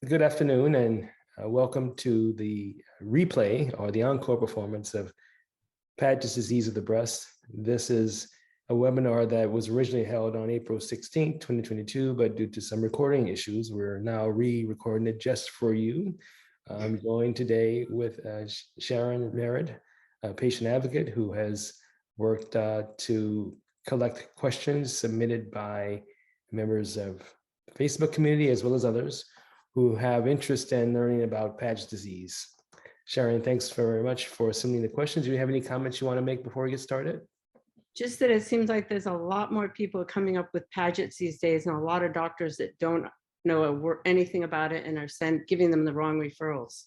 Good afternoon and welcome to the replay or the encore performance of Paget's disease of the breast. This is a webinar that was originally held on April 16, 2022, but due to some recording issues, we're now re-recording it just for you. I'm joined today with Sharon Merritt, a patient advocate who has worked to collect questions submitted by members of the Facebook community as well as others who have interest in learning about Paget's disease. Sharon, thanks very much for submitting the questions. Do you have any comments you want to make before we get started? Just that it seems like there's a lot more people coming up with Padgets these days, and a lot of doctors that don't know anything about it and are giving them the wrong referrals.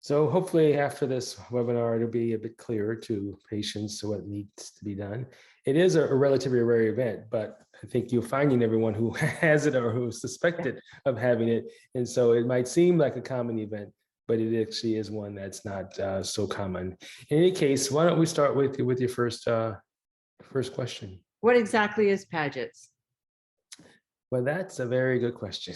So hopefully after this webinar, it'll be a bit clearer to patients what needs to be done. It is a relatively rare event, but I think you're finding everyone who has it or who is suspected of having it. And so it might seem like a common event, but it actually is one that's not so common. In any case, why don't we start with your first question? What exactly is Padgets? Well, that's a very good question.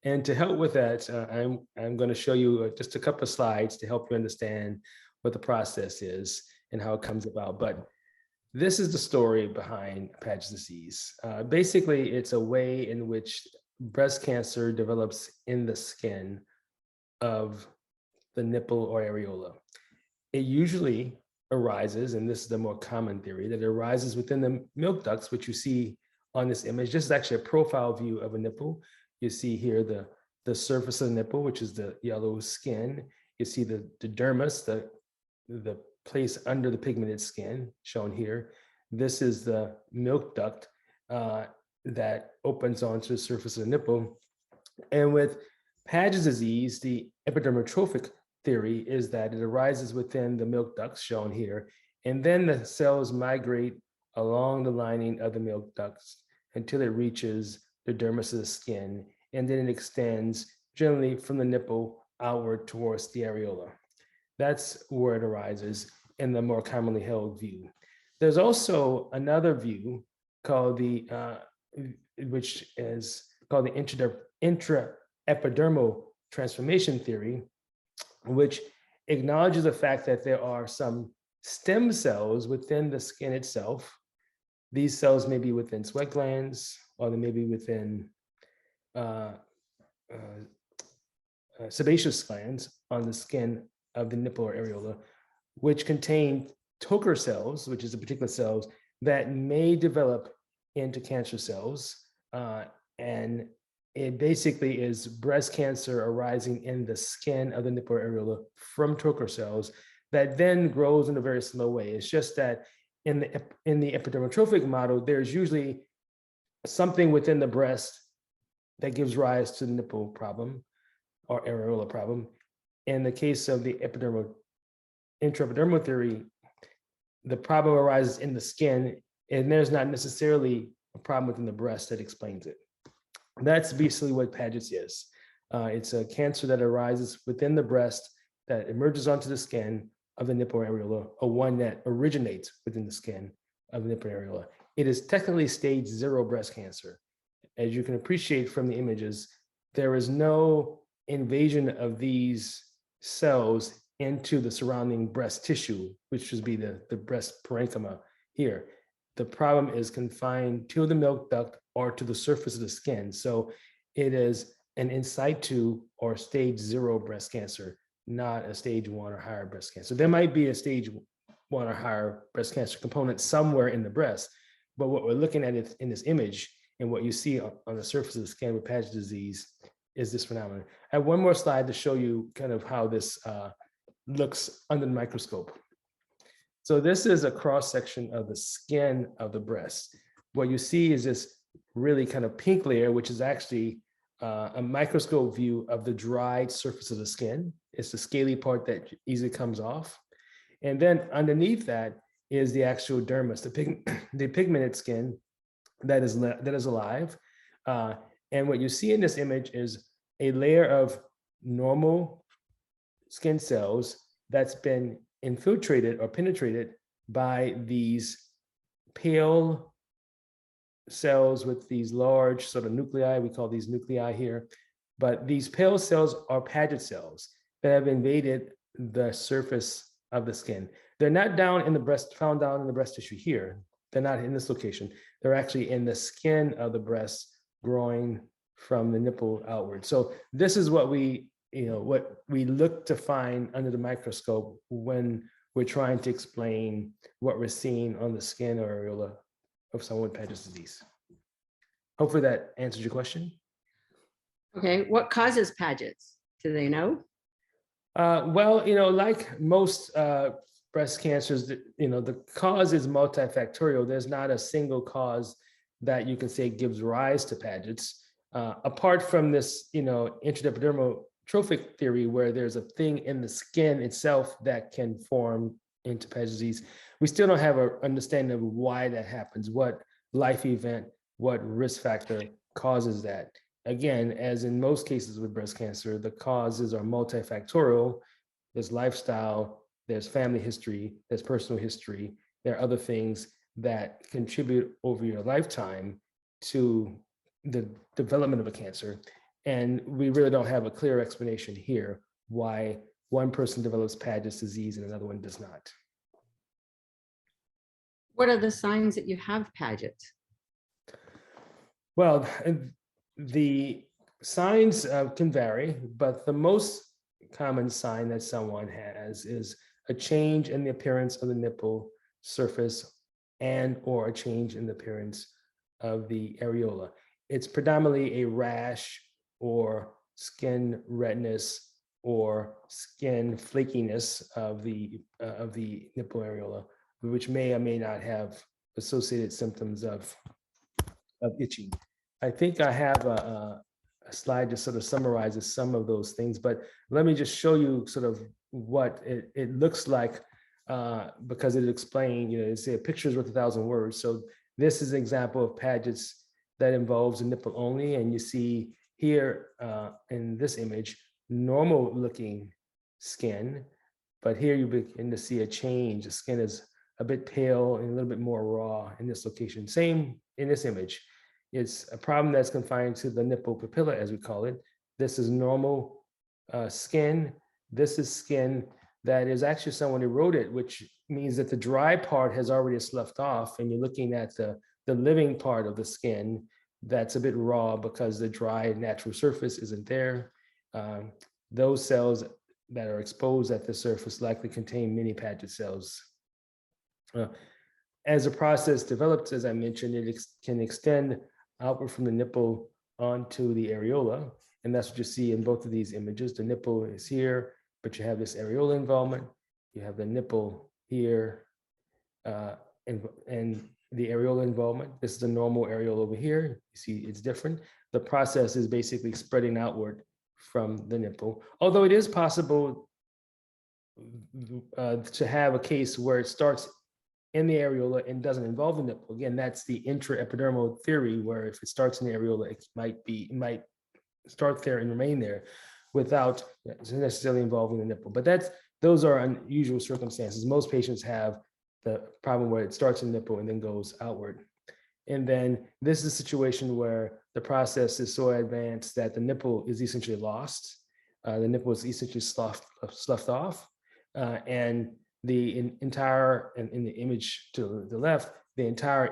And to help with that, I'm going to show you just a couple of slides to help you understand what the process is and how it comes about. But this is the story behind Paget's disease. Basically, it's a way in which breast cancer develops in the skin of the nipple or areola. It usually arises, and this is the more common theory, that it arises within the milk ducts, which you see on this image. This is actually a profile view of a nipple. You see here the surface of the nipple, which is the yellow skin. You see the dermis, the place under the pigmented skin shown here. This is the milk duct that opens onto the surface of the nipple. And with Paget's disease, the epidermotrophic theory is that it arises within the milk ducts shown here, and then the cells migrate along the lining of the milk ducts until it reaches the dermis of the skin, and then it extends generally from the nipple outward towards the areola. That's where it arises in the more commonly held view. There's also another view called which is called the intraepidermal transformation theory, which acknowledges the fact that there are some stem cells within the skin itself. These cells may be within sweat glands, or they may be within sebaceous glands on the skin of the nipple or areola, which contain Toker cells, which is a particular cells that may develop into cancer cells. And it basically is breast cancer arising in the skin of the nipple or areola from Toker cells that then grows in a very slow way. It's just that in the epidermotrophic model, there's usually something within the breast that gives rise to the nipple problem or areola problem. In the case of the intraepidermal theory, the problem arises in the skin, and there's not necessarily a problem within the breast that explains it. That's basically what Paget's is. It's a cancer that arises within the breast that emerges onto the skin of the nipple areola, or one that originates within the skin of the nipple areola. It is technically stage 0 breast cancer. As you can appreciate from the images, there is no invasion of these cells into the surrounding breast tissue, which would be the breast parenchyma here. The problem is confined to the milk duct or to the surface of the skin. So it is an in situ or stage 0 breast cancer, not a stage 1 or higher breast cancer. There might be a stage 1 or higher breast cancer component somewhere in the breast, but what we're looking at in this image and what you see on the surface of the skin with Paget's disease is this phenomenon. I have one more slide to show you kind of how this looks under the microscope. So this is a cross section of the skin of the breast. What you see is this really kind of pink layer, which is actually a microscope view of the dried surface of the skin. It's the scaly part that easily comes off. And then underneath that is the actual dermis, the pigmented skin that is alive. And what you see in this image is a layer of normal skin cells that's been infiltrated or penetrated by these pale cells with these large sort of nuclei. We call these nuclei here. But these pale cells are Paget cells that have invaded the surface of the skin. They're not down in the breast, found down in the breast tissue here. They're not in this location. They're actually in the skin of the breast, growing from the nipple outward. So this is what we look to find under the microscope when we're trying to explain what we're seeing on the skin or areola of someone with Paget's disease. Hopefully that answers your question. Okay, what causes Padgets? Do they know? Well, like most breast cancers, the cause is multifactorial. There's not a single cause that you can say gives rise to Paget's. Apart from this, intraepidermal trophic theory, where there's a thing in the skin itself that can form into Paget's disease, we still don't have an understanding of why that happens, what life event, what risk factor causes that. Again, as in most cases with breast cancer, the causes are multifactorial. There's lifestyle, there's family history, there's personal history. There are other things that contribute over your lifetime to the development of a cancer. And we really don't have a clear explanation here why one person develops Paget's disease and another one does not. What are the signs that you have Paget? Well, the signs can vary, but the most common sign that someone has is a change in the appearance of the nipple surface and or a change in the appearance of the areola. It's predominantly a rash or skin redness or skin flakiness of the nipple areola, which may or may not have associated symptoms of itching. I think I have a slide that sort of summarizes some of those things, but let me just show you sort of what it looks like, because it explains, they say a picture is worth 1,000 words. So this is an example of Paget's that involves a nipple only, and you see here in this image, normal looking skin, but here you begin to see a change. The skin is a bit pale and a little bit more raw in this location. Same in this image. It's a problem that's confined to the nipple papilla, as we call it. This is normal skin. This is skin that is actually somewhat eroded, which means that the dry part has already sloughed off, and you're looking at the living part of the skin that's a bit raw because the dry natural surface isn't there. Those cells that are exposed at the surface likely contain many Paget cells. As the process develops, as I mentioned, it can extend outward from the nipple onto the areola. And that's what you see in both of these images. The nipple is here, but you have this areola involvement. You have the nipple here and the areola involvement. This is the normal areola over here. You see it's different. The process is basically spreading outward from the nipple. Although it is possible to have a case where it starts in the areola and doesn't involve the nipple. Again, that's the intraepidermal theory, where if it starts in the areola, it might start there and remain there without necessarily involving the nipple. But those are unusual circumstances. Most patients have the problem where it starts in the nipple and then goes outward. And then this is a situation where the process is so advanced that the nipple is essentially lost. The nipple is essentially sloughed off, and the entire, in the image to the left, the entire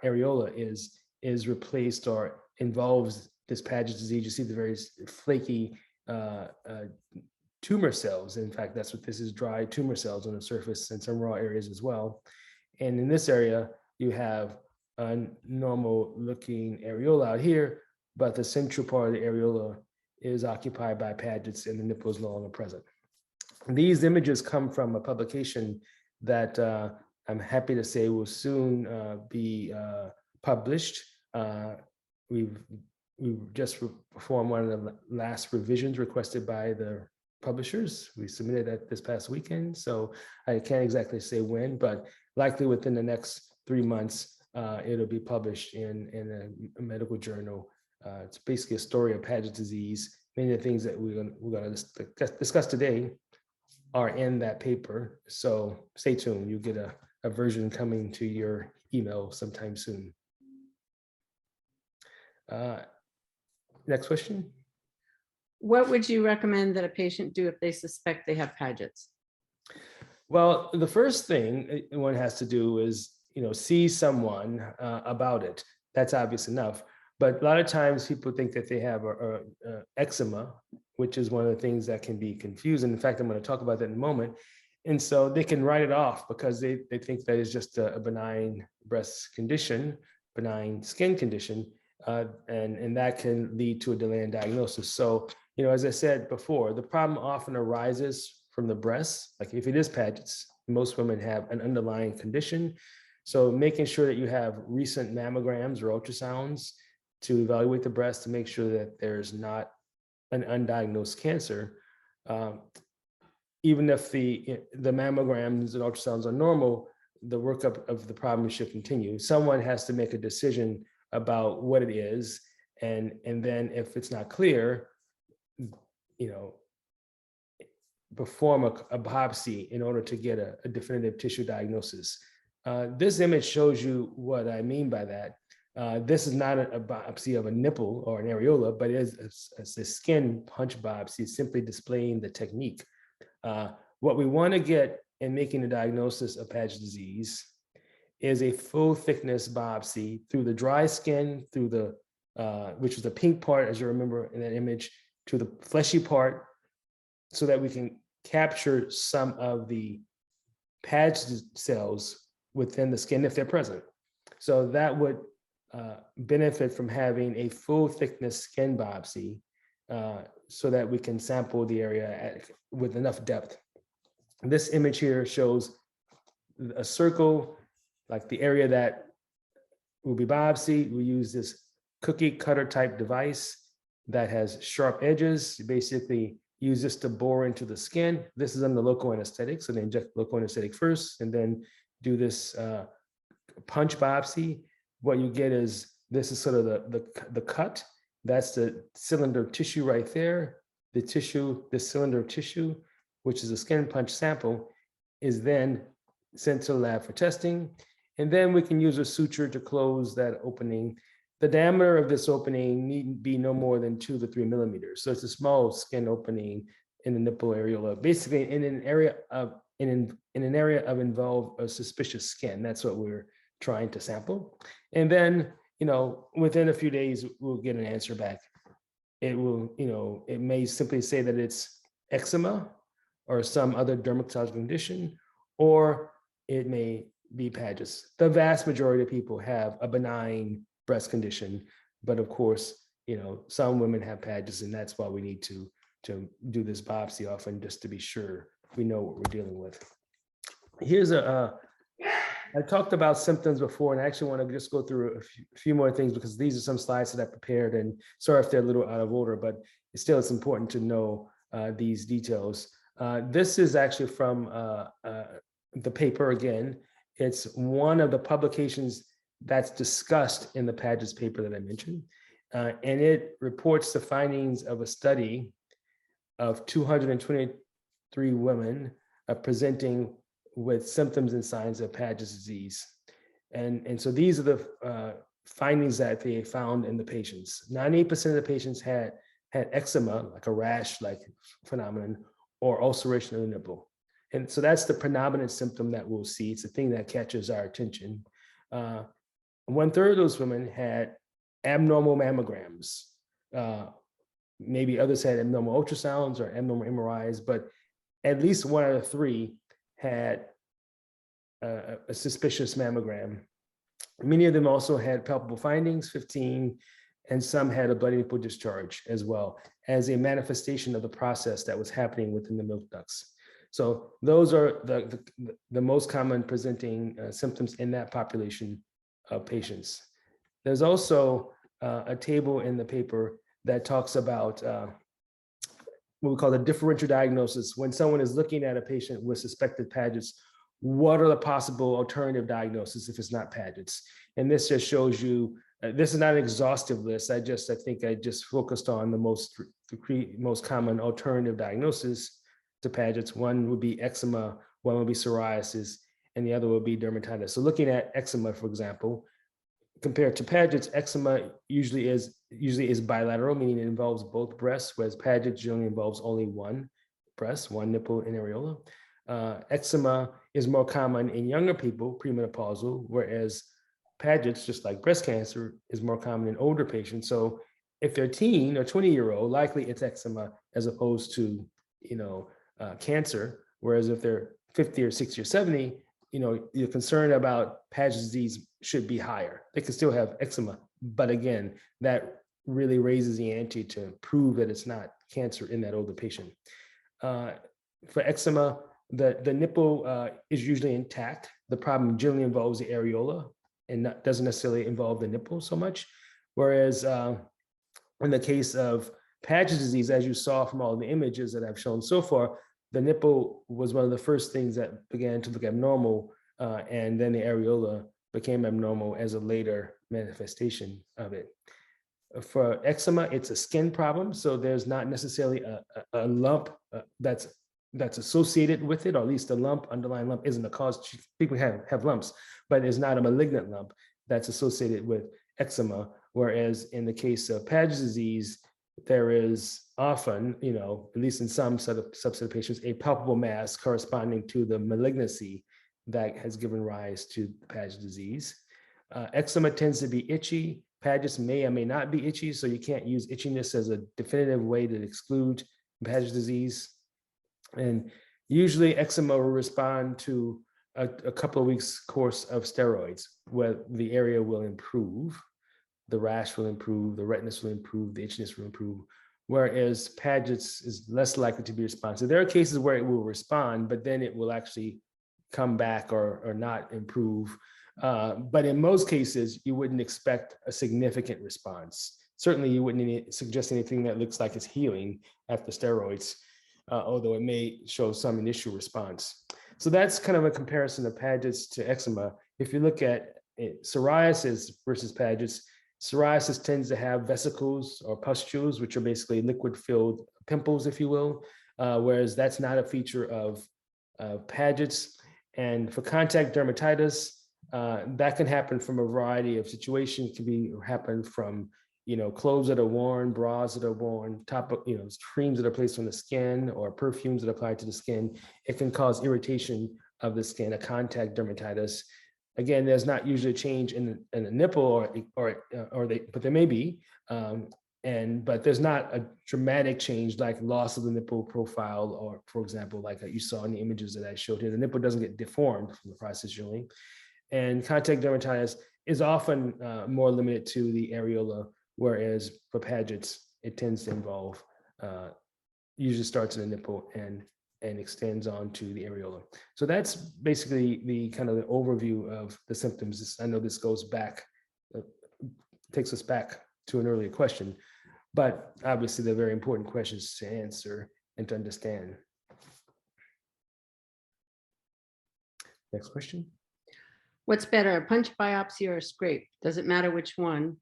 areola is replaced or involves this Paget's disease. You see the very flaky tumor cells. In fact, that's what this is, dry tumor cells on the surface and some raw areas as well. And in this area, you have a normal looking areola out here, but the central part of the areola is occupied by Paget's and the nipple is no longer present. These images come from a publication that I'm happy to say will soon be published. We've just performed one of the last revisions requested by the publishers. We submitted that this past weekend, so I can't exactly say when, but likely within the next 3 months, it'll be published in a medical journal. It's basically a story of Paget's disease. Many of the things that we're going to discuss today are in that paper. So stay tuned. You'll get a version coming to your email sometime soon. Next question. What would you recommend that a patient do if they suspect they have Pagett's? Well, the first thing one has to do is, see someone about it. That's obvious enough. But a lot of times people think that they have a eczema, which is one of the things that can be confusing. In fact, I'm going to talk about that in a moment. And so they can write it off because they think that it's just a benign breast condition, benign skin condition, and that can lead to a delay in diagnosis. So, as I said before, the problem often arises from the breast. Like if it is Paget's, most women have an underlying condition. So making sure that you have recent mammograms or ultrasounds to evaluate the breast to make sure that there's not an undiagnosed cancer. Even if the mammograms and ultrasounds are normal, the workup of the problem should continue. Someone has to make a decision about what it is. And then if it's not clear, perform a biopsy in order to get a definitive tissue diagnosis. This image shows you what I mean by that. This is not a biopsy of a nipple or an areola, but it's a skin punch biopsy, simply displaying the technique. What we want to get in making the diagnosis of Paget disease is a full thickness biopsy through the dry skin, through the, which is the pink part, as you remember in that image, to the fleshy part, so that we can capture some of the Paget cells within the skin if they're present. So that would benefit from having a full thickness skin biopsy so that we can sample the area with enough depth. This image here shows a circle, like the area that will be biopsied. We use this cookie cutter type device that has sharp edges. You basically use this to bore into the skin. This is under local anesthetic, so they inject local anesthetic first and then do this punch biopsy. What you get is, this is sort of the cut. That's the cylinder of tissue right there. The tissue, the cylinder of tissue, which is a skin punch sample, is then sent to the lab for testing. And then we can use a suture to close that opening. The diameter of this opening need be no more than 2 to 3 millimeters. So it's a small skin opening in the nipple areola, basically in an area of involved suspicious skin. That's what we're trying to sample. And then, within a few days, we'll get an answer back. It will, it may simply say that it's eczema or some other dermatological condition, or it may be Paget's. The vast majority of people have a benign breast condition, but of course, some women have Paget's, and that's why we need to do this biopsy often, just to be sure we know what we're dealing with. Here's I talked about symptoms before, and I actually want to just go through a few more things, because these are some slides that I prepared, and sorry if they're a little out of order, but it's important to know these details. This is actually from the paper again. It's one of the publications that's discussed in the Paget's paper that I mentioned, and it reports the findings of a study of 223 women presenting with symptoms and signs of Paget's disease. And so these are the findings that they found in the patients. 98% of the patients had eczema, like a rash-like phenomenon, or ulceration of the nipple. And so that's the predominant symptom that we'll see. It's the thing that catches our attention. 1/3 of those women had abnormal mammograms. Maybe others had abnormal ultrasounds or abnormal MRIs, but at least 1 out of 3 had a suspicious mammogram. Many of them also had palpable findings, 15, and some had a bloody nipple discharge as well, as a manifestation of the process that was happening within the milk ducts. So those are the most common presenting symptoms in that population of patients. There's also a table in the paper that talks about what we call the differential diagnosis. When someone is looking at a patient with suspected Paget's, what are the possible alternative diagnoses if it's not Paget's? And this just shows you, this is not an exhaustive list. I think I just focused on the most common alternative diagnosis to Paget's. One would be eczema, one would be psoriasis, and the other would be dermatitis. So looking at eczema, for example, compared to Paget's, eczema usually is usually is bilateral, meaning it involves both breasts, whereas Paget generally involves only one breast, one nipple and areola. Eczema is more common in younger people, premenopausal, whereas Paget's, just like breast cancer, is more common in older patients. So if they're teen or 20-year-old, likely it's eczema as opposed to, cancer. Whereas if they're 50 or 60 or 70, you're concerned about Paget's disease should be higher. They can still have eczema, but again, that really raises the ante to prove that it's not cancer in that older patient. For eczema, the nipple is usually intact. The problem generally involves the areola and doesn't necessarily involve the nipple so much. Whereas in the case of Paget's disease, as you saw from all the images that I've shown so far, the nipple was one of the first things that began to look abnormal, and then the areola became abnormal as a later manifestation of it. For eczema, it's a skin problem, so there's not necessarily a lump that's associated with it, or at least a lump, underlying lump isn't a cause. People have lumps, but there's not a malignant lump that's associated with eczema. Whereas in the case of Paget's disease, there is often, at least in some subset of patients, a palpable mass corresponding to the malignancy that has given rise to Paget's disease. Eczema tends to be itchy. Paget's may or may not be itchy, so you can't use itchiness as a definitive way to exclude Paget's disease. And usually eczema will respond to a couple of weeks course of steroids, where the area will improve, the rash will improve, the redness will improve, the itchiness will improve, whereas Paget's is less likely to be responsive. There are cases where it will respond, but then it will actually come back or not improve. But in most cases, you wouldn't expect a significant response. Certainly, you wouldn't suggest anything that looks like it's healing after steroids, although it may show some initial response. So that's kind of a comparison of Paget's to eczema. If you look at psoriasis versus Paget's, psoriasis tends to have vesicles or pustules, which are basically liquid-filled pimples, if you will, whereas that's not a feature of Paget's. And for contact dermatitis, that can happen from a variety of situations. It can happen from clothes that are worn, bras that are worn, creams that are placed on the skin, or perfumes that apply to the skin. It can cause irritation of the skin, a contact dermatitis. Again, there's not usually a change in the nipple, but there may be, but there's not a dramatic change like loss of the nipple profile, or for example, like you saw in the images that I showed here, the nipple doesn't get deformed from the process usually. And contact dermatitis is often more limited to the areola, whereas for Paget's, it tends to involve, usually starts in the nipple and extends on to the areola. So that's basically the kind of the overview of the symptoms. I know this goes back, takes us back to an earlier question, but obviously they're very important questions to answer and to understand. Next question. What's better, a punch biopsy or a scrape? Does it matter which one?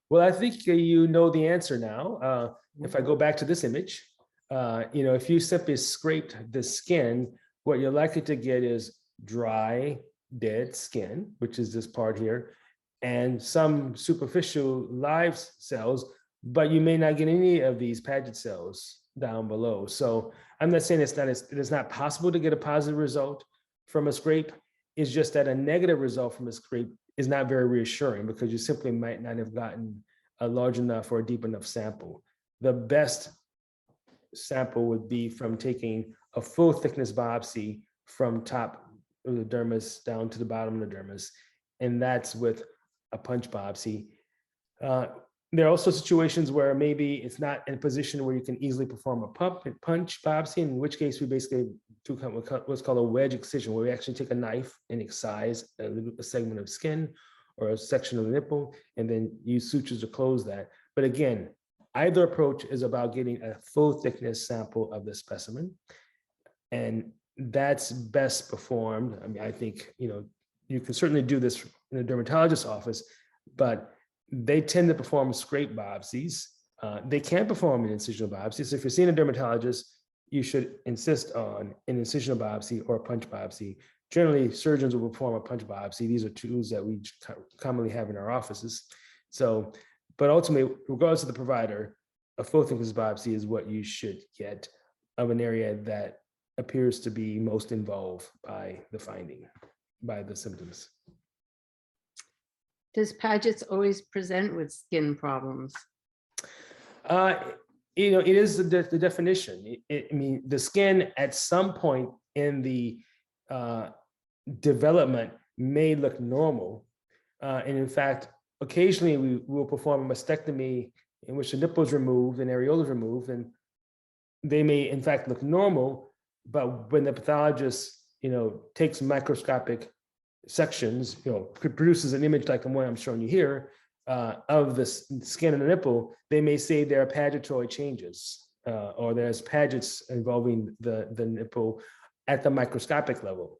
Well, I think you know the answer now. If I go back to this image, if you simply scraped the skin, what you're likely to get is dry, dead skin, which is this part here, and some superficial live cells, but you may not get any of these Paget cells down below. So I'm not saying it is not possible to get a positive result from a scrape. It's just that a negative result from a scrape is not very reassuring, because you simply might not have gotten a large enough or a deep enough sample. The best sample would be from taking a full thickness biopsy from top of the dermis down to the bottom of the dermis, and that's with a punch biopsy. There are also situations where maybe it's not in a position where you can easily perform a punch biopsy, in which case we basically do what's called a wedge excision, where we actually take a knife and excise a segment of skin or a section of the nipple, and then use sutures to close that. But again, either approach is about getting a full thickness sample of the specimen, and that's best performed. I mean, I think, you can certainly do this in a dermatologist's office, but they tend to perform scrape biopsies. They can perform an incisional biopsy. So if you're seeing a dermatologist, you should insist on an incisional biopsy or a punch biopsy. Generally, surgeons will perform a punch biopsy. These are tools that we commonly have in our offices. So But ultimately, regardless of the provider, a full thickness biopsy is what you should get of an area that appears to be most involved by the finding, by the symptoms. Does Paget's always present with skin problems? It is the definition. I mean, the skin at some point in the development may look normal. And in fact, occasionally we will perform a mastectomy in which the nipple is removed and areola is removed, and they may in fact look normal, but when the pathologist, takes microscopic sections, produces an image like the one I'm showing you here of the skin and the nipple, they may say there are pagetoid changes or there's Padgets involving the nipple at the microscopic level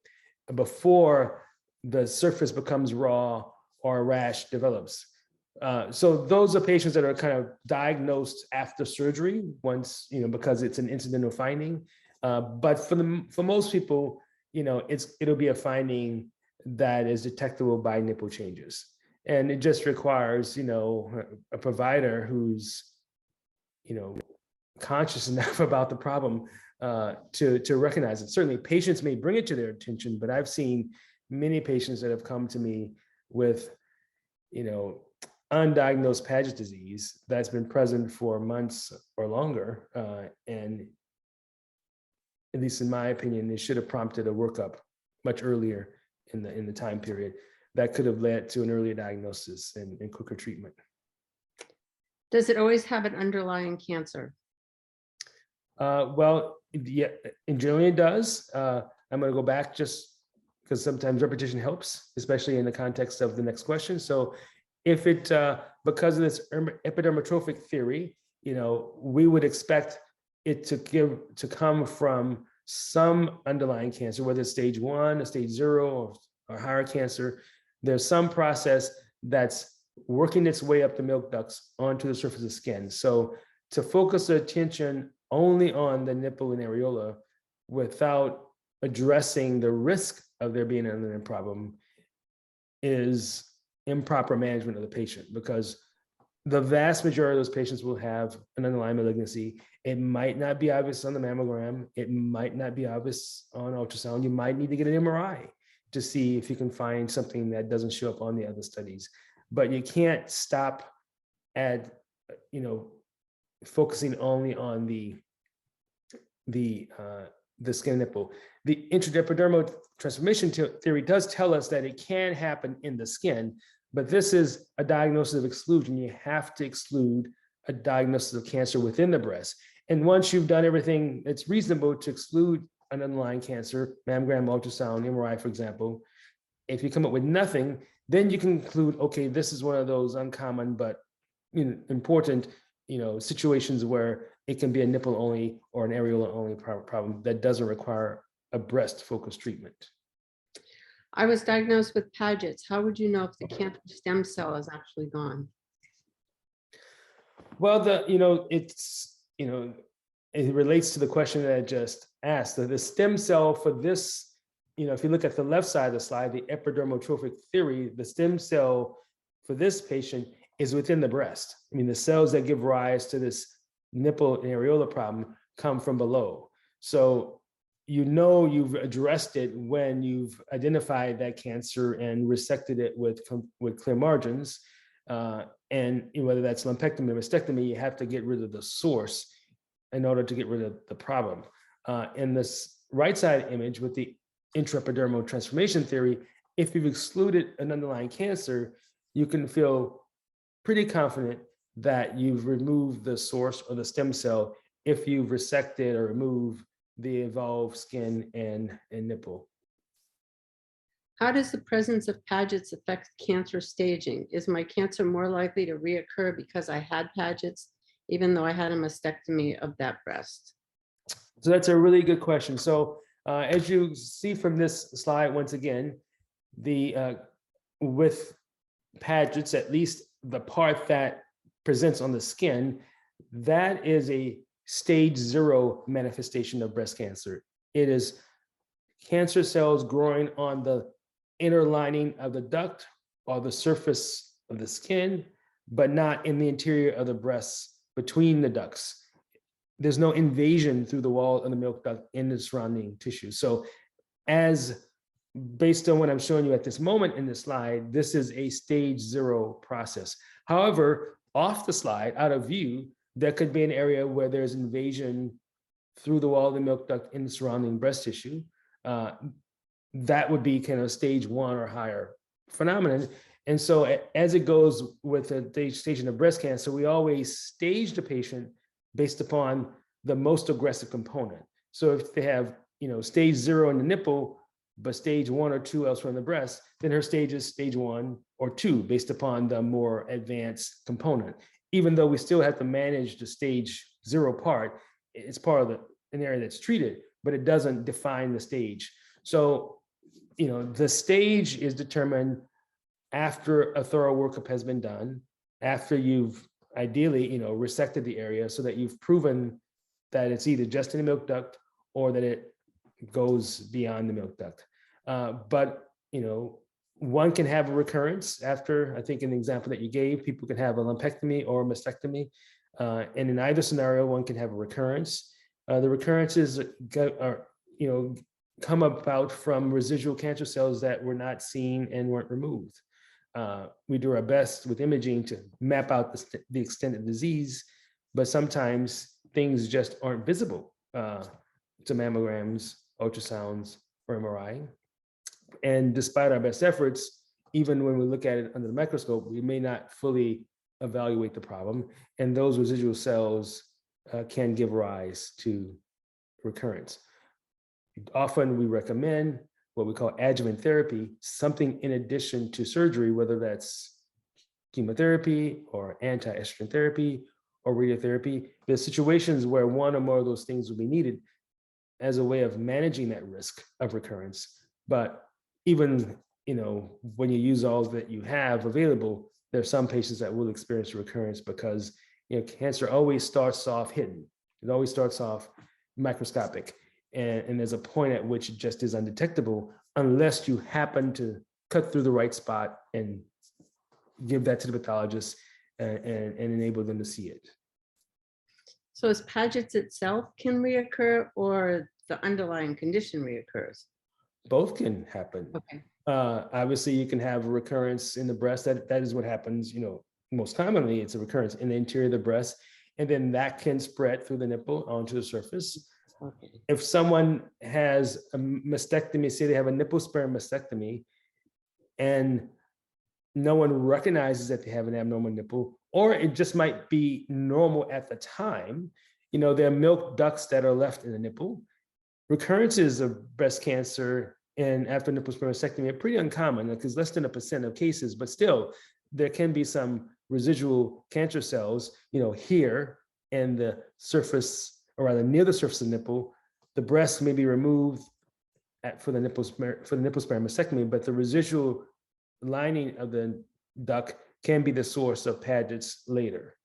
before the surface becomes raw or a rash develops. So those are patients that are kind of diagnosed after surgery once, because it's an incidental finding. But for most people, it'll be a finding that is detectable by nipple changes. And it just requires, a provider who's, conscious enough about the problem to recognize it. Certainly patients may bring it to their attention, but I've seen many patients that have come to me with, undiagnosed Paget disease that's been present for months or longer. And at least in my opinion, they should have prompted a workup much earlier in the time period that could have led to an earlier diagnosis and quicker treatment. Does it always have an underlying cancer? Well, yeah, and generally it does. I'm going to go back just because sometimes repetition helps, especially in the context of the next question. So if it, because of this epidermotrophic theory, we would expect it to come from some underlying cancer, whether it's stage 1 or stage 0 or higher cancer. There's some process that's working its way up the milk ducts onto the surface of the skin. So to focus the attention only on the nipple and areola without addressing the risk of there being an underlying problem is improper management of the patient, because the vast majority of those patients will have an underlying malignancy. It might not be obvious on the mammogram. It might not be obvious on ultrasound. You might need to get an MRI to see if you can find something that doesn't show up on the other studies. But you can't stop at, focusing only on the skin nipple. The intraepidermal transformation theory does tell us that it can happen in the skin, but this is a diagnosis of exclusion. You have to exclude a diagnosis of cancer within the breast. And once you've done everything that's reasonable to exclude an underlying cancer, mammogram, ultrasound, MRI, for example, if you come up with nothing, then you can conclude, okay, this is one of those uncommon but important situations where it can be a nipple only or an areola only problem that doesn't require a breast focused treatment. I was diagnosed with Padgets. How would you know if the cancer stem cell is actually gone? Well, it relates to the question that I just asked. The stem cell for this, if you look at the left side of the slide, the epidermotrophic theory, the stem cell for this patient is within the breast. I mean, the cells that give rise to this nipple and areola problem come from below. So you've addressed it when you've identified that cancer and resected it with clear margins. And whether that's lumpectomy or mastectomy, you have to get rid of the source in order to get rid of the problem. In this right side image with the intraepidermal transformation theory, if you've excluded an underlying cancer, you can feel pretty confident that you've removed the source or the stem cell if you've resected or removed the involved skin and nipple. How does the presence of Padgets affect cancer staging? Is my cancer more likely to reoccur because I had Padgets, even though I had a mastectomy of that breast? So that's a really good question. So as you see from this slide, once again, with Padgets, at least the part that presents on the skin, that is a stage 0 manifestation of breast cancer. It is cancer cells growing on the inner lining of the duct or the surface of the skin but not in the interior of the breasts between the ducts. There's no invasion through the wall of the milk duct in the surrounding tissue. So based on what I'm showing you at this moment in the slide, this is a stage 0 process. However, off the slide, out of view, there could be an area where there's invasion through the wall of the milk duct in the surrounding breast tissue. That would be kind of stage 1 or higher phenomenon. And so as it goes with the staging of breast cancer, we always stage the patient based upon the most aggressive component. So if they have, stage 0 in the nipple, but stage 1 or 2 elsewhere in the breast, then her stage is stage 1 or 2 based upon the more advanced component. Even though we still have to manage the stage 0 part, it's part of an area that's treated, but it doesn't define the stage. So, the stage is determined after a thorough workup has been done, after you've ideally, resected the area so that you've proven that it's either just in the milk duct or that it goes beyond the milk duct. But, one can have a recurrence after, I think in the example that you gave, people can have a lumpectomy or a mastectomy. And in either scenario, one can have a recurrence. The recurrences come about from residual cancer cells that were not seen and weren't removed. We do our best with imaging to map out the extent of disease, but sometimes things just aren't visible to mammograms, ultrasounds, or MRI. And despite our best efforts, even when we look at it under the microscope, we may not fully evaluate the problem. And those residual cells can give rise to recurrence. Often we recommend what we call adjuvant therapy, something in addition to surgery, whether that's chemotherapy or anti-estrogen therapy or radiotherapy. There's situations where one or more of those things will be needed as a way of managing that risk of recurrence. But even, when you use all that you have available, there are some patients that will experience recurrence because, cancer always starts off hidden. It always starts off microscopic. And there's a point at which it just is undetectable unless you happen to cut through the right spot and give that to the pathologist and enable them to see it. So is Paget's itself can reoccur or the underlying condition reoccurs? Both can happen. Okay. Obviously, you can have a recurrence in the breast. That is what happens, most commonly it's a recurrence in the interior of the breast, and then that can spread through the nipple onto the surface. Okay. If someone has a mastectomy, say they have a nipple sparing mastectomy, and no one recognizes that they have an abnormal nipple, or it just might be normal at the time, there are milk ducts that are left in the nipple. Recurrences of breast cancer and after nipple sparing mastectomy are pretty uncommon because less than 1% of cases, but still there can be some residual cancer cells, here in the surface, or rather near the surface of the nipple. The breast may be removed for the nipple sparing mastectomy, but the residual lining of the duct can be the source of Padgets later.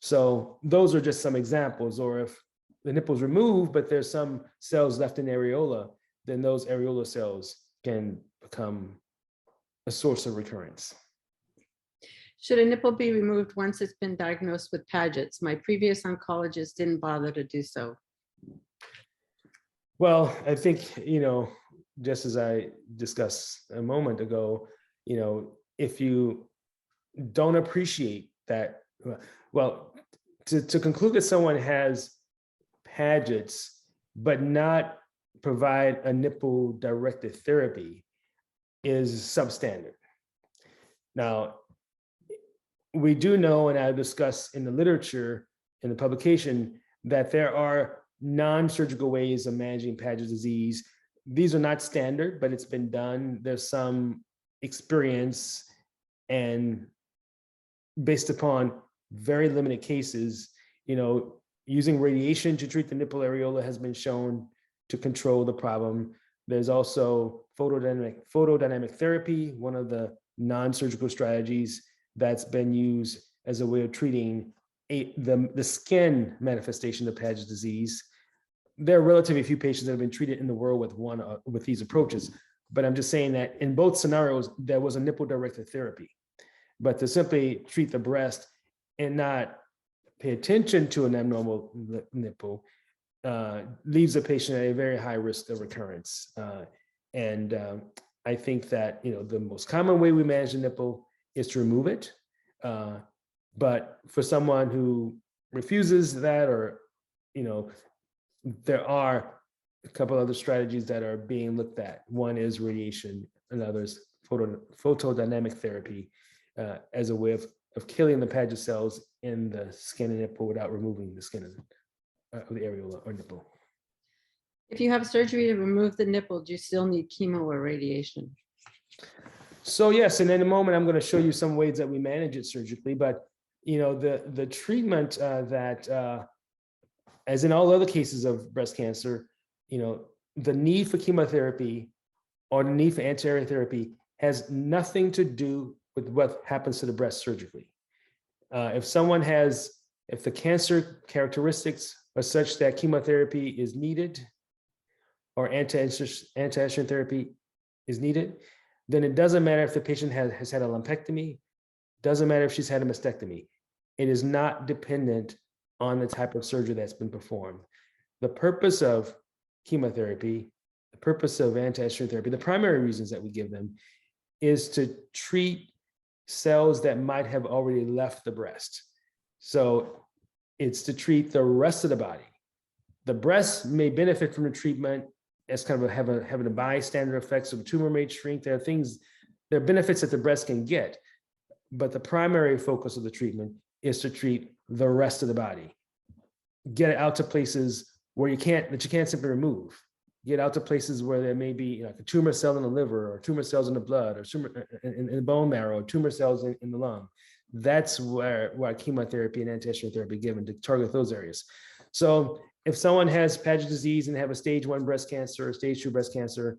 So those are just some examples. Or if the nipple is removed, but there's some cells left in the areola, then those areola cells can become a source of recurrence. Should a nipple be removed once it's been diagnosed with Paget's? My previous oncologist didn't bother to do so. Well, I think, just as I discussed a moment ago, if you don't appreciate that, well, to conclude that someone has Padgets, but not provide a nipple-directed therapy is substandard. Now, we do know, and I've discussed in the literature, in the publication, that there are non-surgical ways of managing Paget's disease. These are not standard, but it's been done. There's some experience, and based upon very limited cases, using radiation to treat the nipple areola has been shown to control the problem. There's also photodynamic therapy, one of the non-surgical strategies that's been used as a way of treating the skin manifestation of Paget's disease. There are relatively few patients that have been treated in the world with these approaches, but I'm just saying that in both scenarios, there was a nipple-directed therapy. But to simply treat the breast and not pay attention to an abnormal nipple leaves the patient at a very high risk of recurrence. And I think that the most common way we manage the nipple is to remove it. But for someone who refuses that, or there are a couple other strategies that are being looked at. One is radiation, another is photodynamic therapy as a way of killing the Paget cells in the skin and nipple without removing the skin of the areola or nipple. If you have surgery to remove the nipple, do you still need chemo or radiation? So yes, and in a moment, I'm going to show you some ways that we manage it surgically, but the treatment that, as in all other cases of breast cancer, the need for chemotherapy or the need for anti-Her2 therapy has nothing to do with what happens to the breast surgically. If the cancer characteristics are such that chemotherapy is needed or anti-estrogen therapy is needed, then it doesn't matter if the patient has had a lumpectomy, doesn't matter if she's had a mastectomy. It is not dependent on the type of surgery that's been performed. The purpose of chemotherapy, the purpose of anti-estrogen therapy, the primary reasons that we give them is to treat cells that might have already left the breast. So it's to treat the rest of the body. The breast may benefit from the treatment as kind of having a bystander effect, so the tumor may shrink. There are benefits that the breast can get, but the primary focus of the treatment is to treat the rest of the body. Get it out to places where you can't simply remove. Get out to places where there may be a tumor cell in the liver, or tumor cells in the blood, or tumor in the bone marrow, or tumor cells in the lung. That's where chemotherapy and anti-estrogen therapy given to target those areas. So if someone has Paget disease and have a stage 1 breast cancer or stage 2 breast cancer,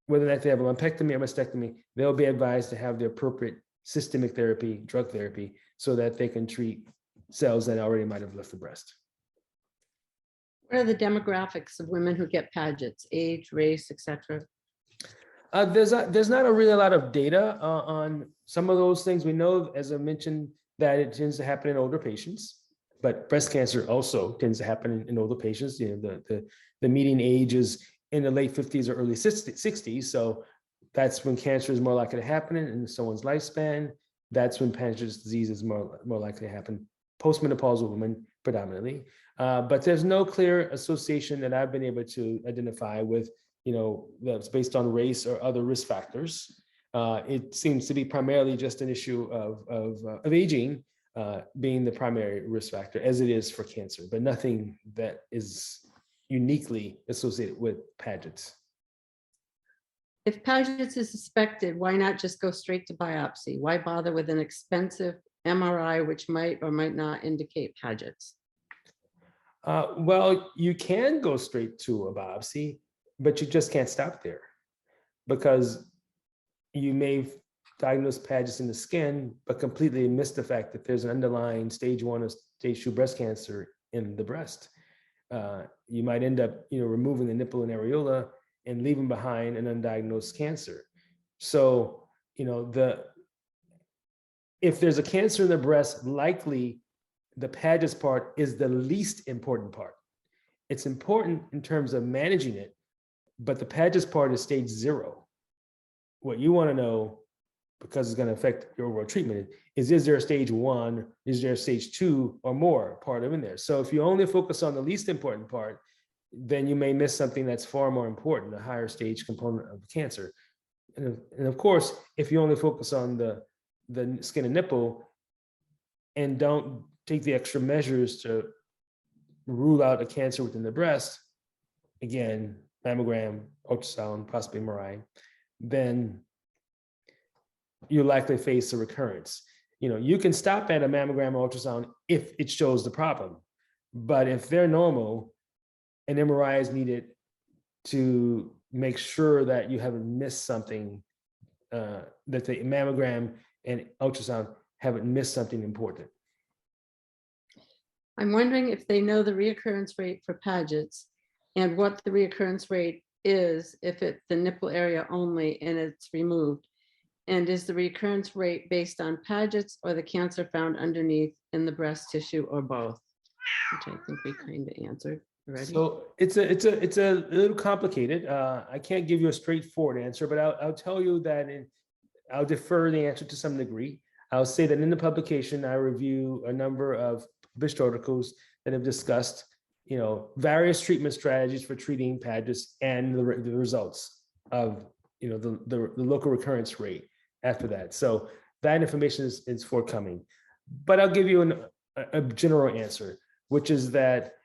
whether or not they have a lumpectomy or mastectomy, they'll be advised to have the appropriate systemic therapy, drug therapy, so that they can treat cells that already might have left the breast. What are the demographics of women who get Pagets? Age, race, etc.? There's not really a lot of data on some of those things. We know, as I mentioned, that it tends to happen in older patients, but breast cancer also tends to happen in older patients. The median age is in the late 50s or early 60s. So that's when cancer is more likely to happen in someone's lifespan. That's when Paget's disease is more likely to happen. Postmenopausal women predominantly. But there's no clear association that I've been able to identify with, that's based on race or other risk factors. It seems to be primarily just an issue of aging being the primary risk factor, as it is for cancer, but nothing that is uniquely associated with Paget's. If Paget's is suspected, why not just go straight to biopsy? Why bother with an expensive MRI, which might or might not indicate Paget's? Well, you can go straight to a biopsy, but you just can't stop there, because you may diagnose Paget's in the skin, but completely miss the fact that there's an underlying stage 1 or stage 2 breast cancer in the breast. You might end up, removing the nipple and areola and leaving behind an undiagnosed cancer. So, if there's a cancer in the breast, likely the Paget's part is the least important part. It's important in terms of managing it, but the Paget's part is stage 0. What you want to know, because it's going to affect your overall treatment, is there a stage 1, is there a stage 2 or more part of in there? So if you only focus on the least important part, then you may miss something that's far more important, a higher stage component of the cancer. And of course, if you only focus on the skin and nipple and don't take the extra measures to rule out a cancer within the breast, again, mammogram, ultrasound, possibly MRI, then you likely face a recurrence. You can stop at a mammogram or ultrasound if it shows the problem, but if they're normal, an MRI is needed to make sure that you haven't missed something, that the mammogram and ultrasound haven't missed something important. I'm wondering if they know the reoccurrence rate for Paget's and what the reoccurrence rate is if it's the nipple area only and it's removed. And is the recurrence rate based on Paget's or the cancer found underneath in the breast tissue or both? Which I think we kind of answered already. So it's a little complicated. I can't give you a straightforward answer, but I'll tell you that I'll defer the answer to some degree. I'll say that in the publication, I review a number of published articles that have discussed, various treatment strategies for treating Padgets and the results of, the local recurrence rate after that. So that information is forthcoming. But I'll give you a general answer, which is that,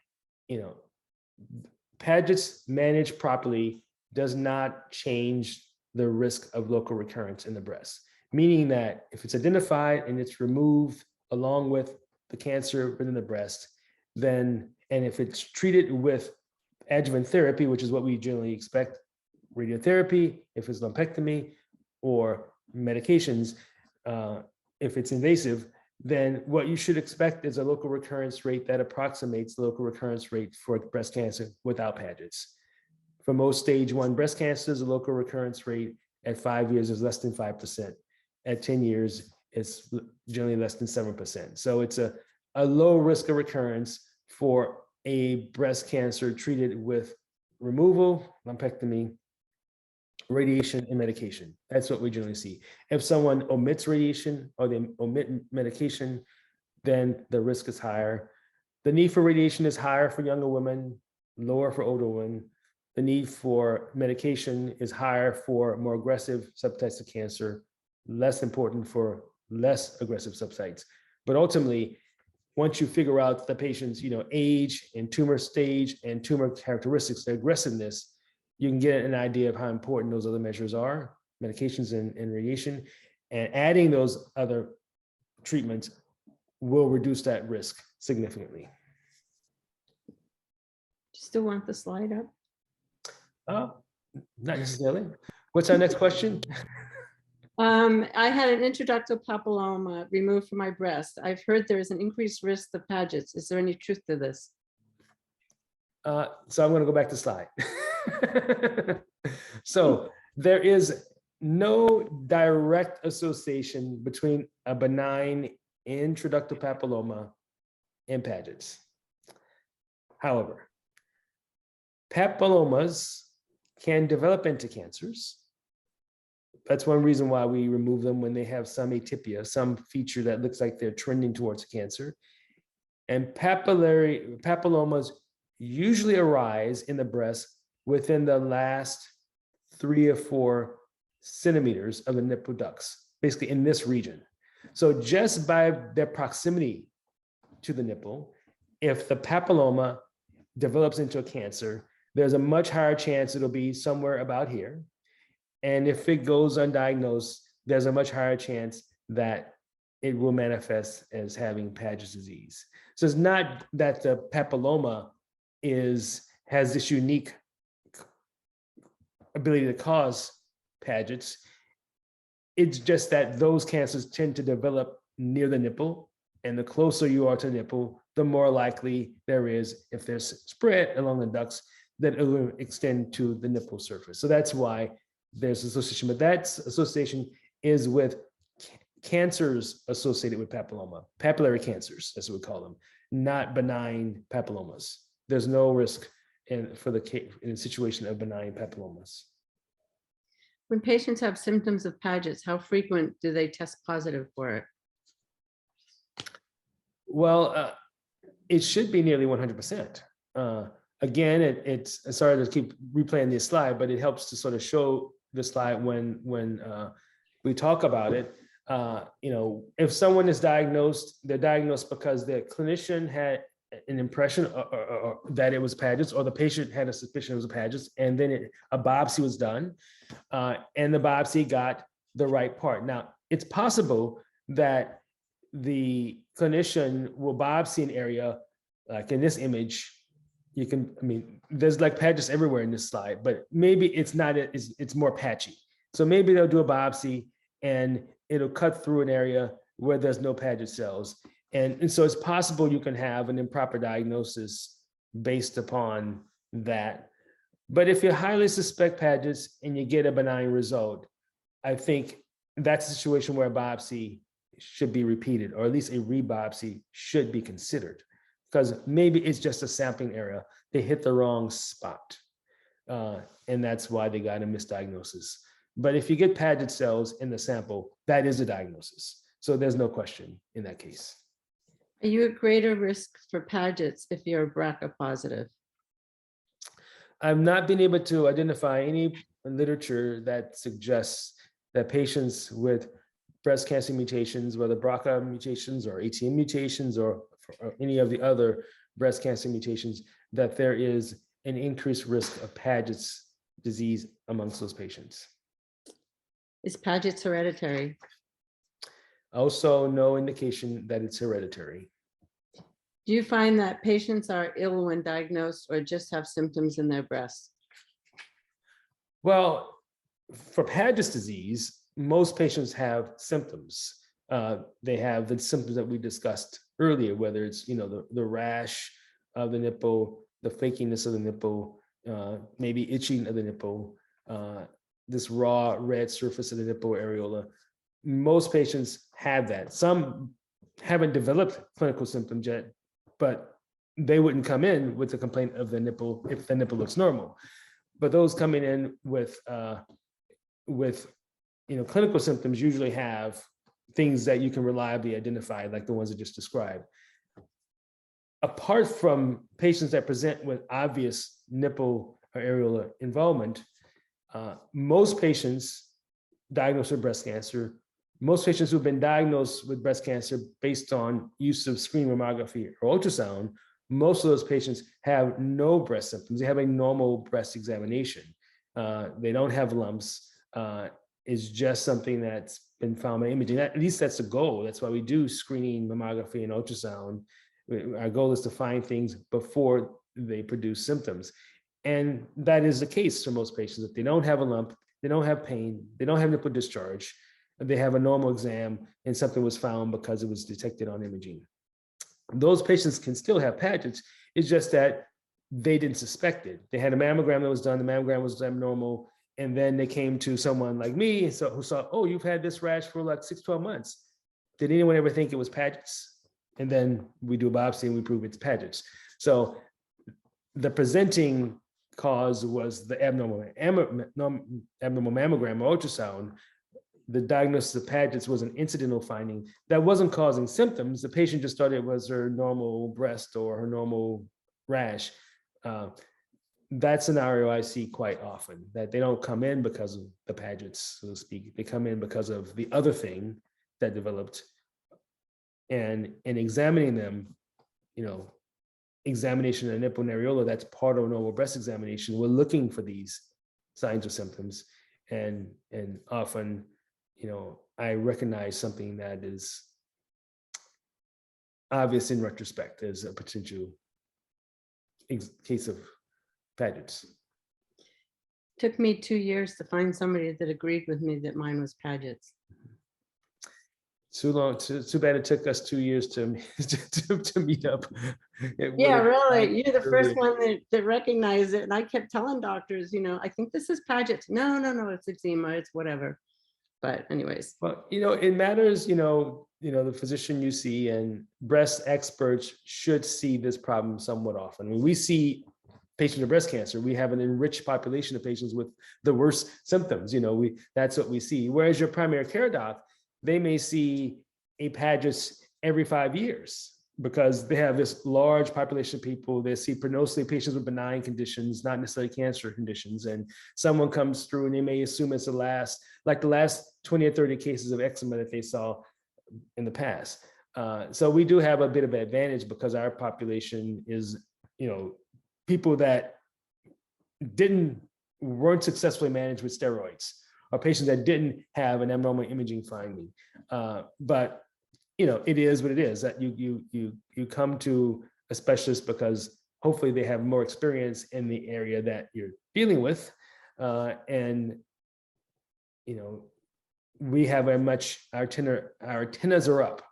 Padgets managed properly does not change the risk of local recurrence in the breast, meaning that if it's identified and it's removed along with the cancer within the breast, then, and if it's treated with adjuvant therapy, which is what we generally expect, radiotherapy, if it's lumpectomy, or medications, if it's invasive, then what you should expect is a local recurrence rate that approximates the local recurrence rate for breast cancer without Padgets. For most stage 1 breast cancers, the local recurrence rate at 5 years is less than 5%. At 10 years, it's generally less than 7%. So it's a low risk of recurrence for a breast cancer treated with removal, lumpectomy, radiation, and medication. That's what we generally see. If someone omits radiation or they omit medication, then the risk is higher. The need for radiation is higher for younger women, lower for older women. The need for medication is higher for more aggressive subtypes of cancer, less important for less aggressive subtypes. But ultimately, once you figure out the patient's age and tumor stage and tumor characteristics, their aggressiveness, you can get an idea of how important those other measures are, medications and radiation, and adding those other treatments will reduce that risk significantly. Still want the slide up? Not necessarily. What's our next question? I had an introductive papilloma removed from my breast. I've heard there is an increased risk of Paget's. Is there any truth to this? So I'm going to go back to slide. So there is no direct association between a benign introductive papilloma and Paget's. However, papillomas can develop into cancers. That's one reason why we remove them when they have some atypia, some feature that looks like they're trending towards cancer. And papillary papillomas usually arise in the breast within the last 3 or 4 centimeters of the nipple ducts, basically in this region. So just by their proximity to the nipple, if the papilloma develops into a cancer, there's a much higher chance it'll be somewhere about here. And if it goes undiagnosed, there's a much higher chance that it will manifest as having Paget's disease. So it's not that the papilloma has this unique ability to cause Paget's. It's just that those cancers tend to develop near the nipple, and the closer you are to the nipple, the more likely there is, if there's spread along the ducts, that it will extend to the nipple surface. So that's why there's association, but that association is with cancers associated with papilloma, papillary cancers, as we call them, not benign papillomas. There's no risk in the situation of benign papillomas. When patients have symptoms of Paget's, how frequent do they test positive for it? Well, it should be nearly 100%. Again, it's sorry to keep replaying this slide, but it helps to sort of show the slide when we talk about it. If someone is diagnosed, they're diagnosed because their clinician had an impression or that it was Paget's, or the patient had a suspicion it was a Paget's, and then a biopsy was done, and the biopsy got the right part. Now, it's possible that the clinician will biopsy an area, like in this image. There's like Paget's everywhere in this slide, but maybe it's not, it's more patchy. So maybe they'll do a biopsy and it'll cut through an area where there's no Paget cells. And so it's possible you can have an improper diagnosis based upon that. But if you highly suspect Paget's and you get a benign result, I think that's a situation where a biopsy should be repeated, or at least a rebiopsy should be considered, because maybe it's just a sampling error. They hit the wrong spot. And that's why they got a misdiagnosis. But if you get Paget cells in the sample, that is a diagnosis. So there's no question in that case. Are you at greater risk for Padgets if you're BRCA positive? I've not been able to identify any literature that suggests that patients with breast cancer mutations, whether BRCA mutations or ATM mutations or any of the other breast cancer mutations, that there is an increased risk of Paget's disease amongst those patients. Is Padgets hereditary? Also, no indication that it's hereditary. Do you find that patients are ill when diagnosed or just have symptoms in their breast? Well, for Paget's disease, most patients have symptoms. They have the symptoms that we discussed earlier, whether it's the rash of the nipple, the flakiness of the nipple, maybe itching of the nipple, this raw red surface of the nipple areola. Most patients have that. Some haven't developed clinical symptoms yet, but they wouldn't come in with a complaint of the nipple if the nipple looks normal. But those coming in with clinical symptoms usually have things that you can reliably identify, like the ones I just described. Apart from patients that present with obvious nipple or areola involvement, most patients diagnosed with breast cancer, most patients who've been diagnosed with breast cancer based on use of screen mammography or ultrasound, most of those patients have no breast symptoms. They have a normal breast examination. They don't have lumps. It's just something that's been found by imaging. At least that's the goal. That's why we do screening mammography and ultrasound. Our goal is to find things before they produce symptoms. And that is the case for most patients. If they don't have a lump, they don't have pain, they don't have nipple discharge, they have a normal exam and something was found because it was detected on imaging. Those patients can still have Paget's. It's just that they didn't suspect it. They had a mammogram that was done, the mammogram was abnormal, and then they came to someone like me who saw, oh, you've had this rash for like 6-12 months. Did anyone ever think it was Paget's? And then we do a biopsy and we prove it's Paget's. So the presenting cause was the abnormal mammogram or ultrasound. The diagnosis of Paget's was an incidental finding that wasn't causing symptoms. The patient just thought it was her normal breast or her normal rash. That scenario I see quite often, that they don't come in because of the Paget's, so to speak. They come in because of the other thing that developed. And in examining them, examination of the nipple and areola, that's part of a normal breast examination. We're looking for these signs or symptoms. And often, I recognize something that is obvious in retrospect as a potential case of Paget's. Took me 2 years to find somebody that agreed with me that mine was Padgets. Too long, too bad it took us 2 years to meet up. Yeah, really. You're the first one that recognized it. And I kept telling doctors, I think this is Padgets. No, it's eczema, it's whatever. But anyways. Well, it matters, the physician you see, and breast experts should see this problem somewhat often. When we see patients with breast cancer, we have an enriched population of patients with the worst symptoms. That's what we see. Whereas your primary care doc, they may see a Paget's every 5 years because they have this large population of people. They see mostly patients with benign conditions, not necessarily cancer conditions. And someone comes through and they may assume it's the last 20 or 30 cases of eczema that they saw in the past. So we do have a bit of an advantage because our population is, people that weren't successfully managed with steroids, or patients that didn't have an abnormal imaging finding. But it is what it is, that you come to a specialist because hopefully they have more experience in the area that you're dealing with. And we have our antennas are up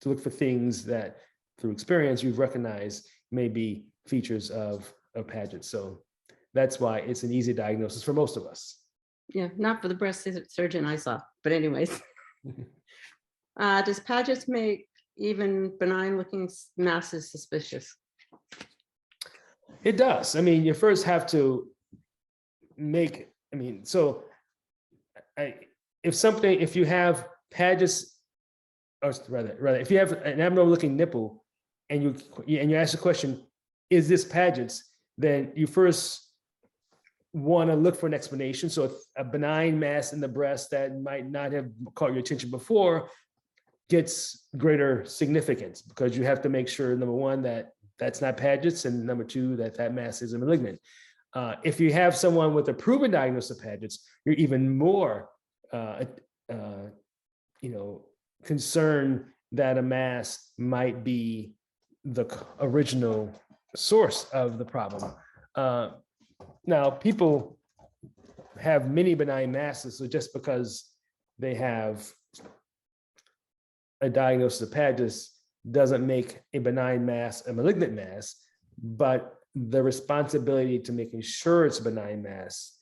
to look for things that through experience you've recognized may be features of Paget. So that's why it's an easy diagnosis for most of us. Yeah, not for the breast surgeon I saw, but anyways. Does Paget's make even benign looking masses suspicious? It does. I mean, you first have to make, I mean, so if you have Paget's, or rather, if you have an abnormal looking nipple and you ask the question, is this Paget's? Then you first want to look for an explanation. So if a benign mass in the breast that might not have caught your attention before gets greater significance, because you have to make sure, number one, that that's not Paget's, and number two, that that mass isn't malignant. If you have someone with a proven diagnosis of Paget's, you're even more, concerned that a mass might be the original source of the problem. Now, people have many benign masses, so just because they have a diagnosis of Paget's doesn't make a benign mass a malignant mass, but the responsibility to making sure it's a benign mass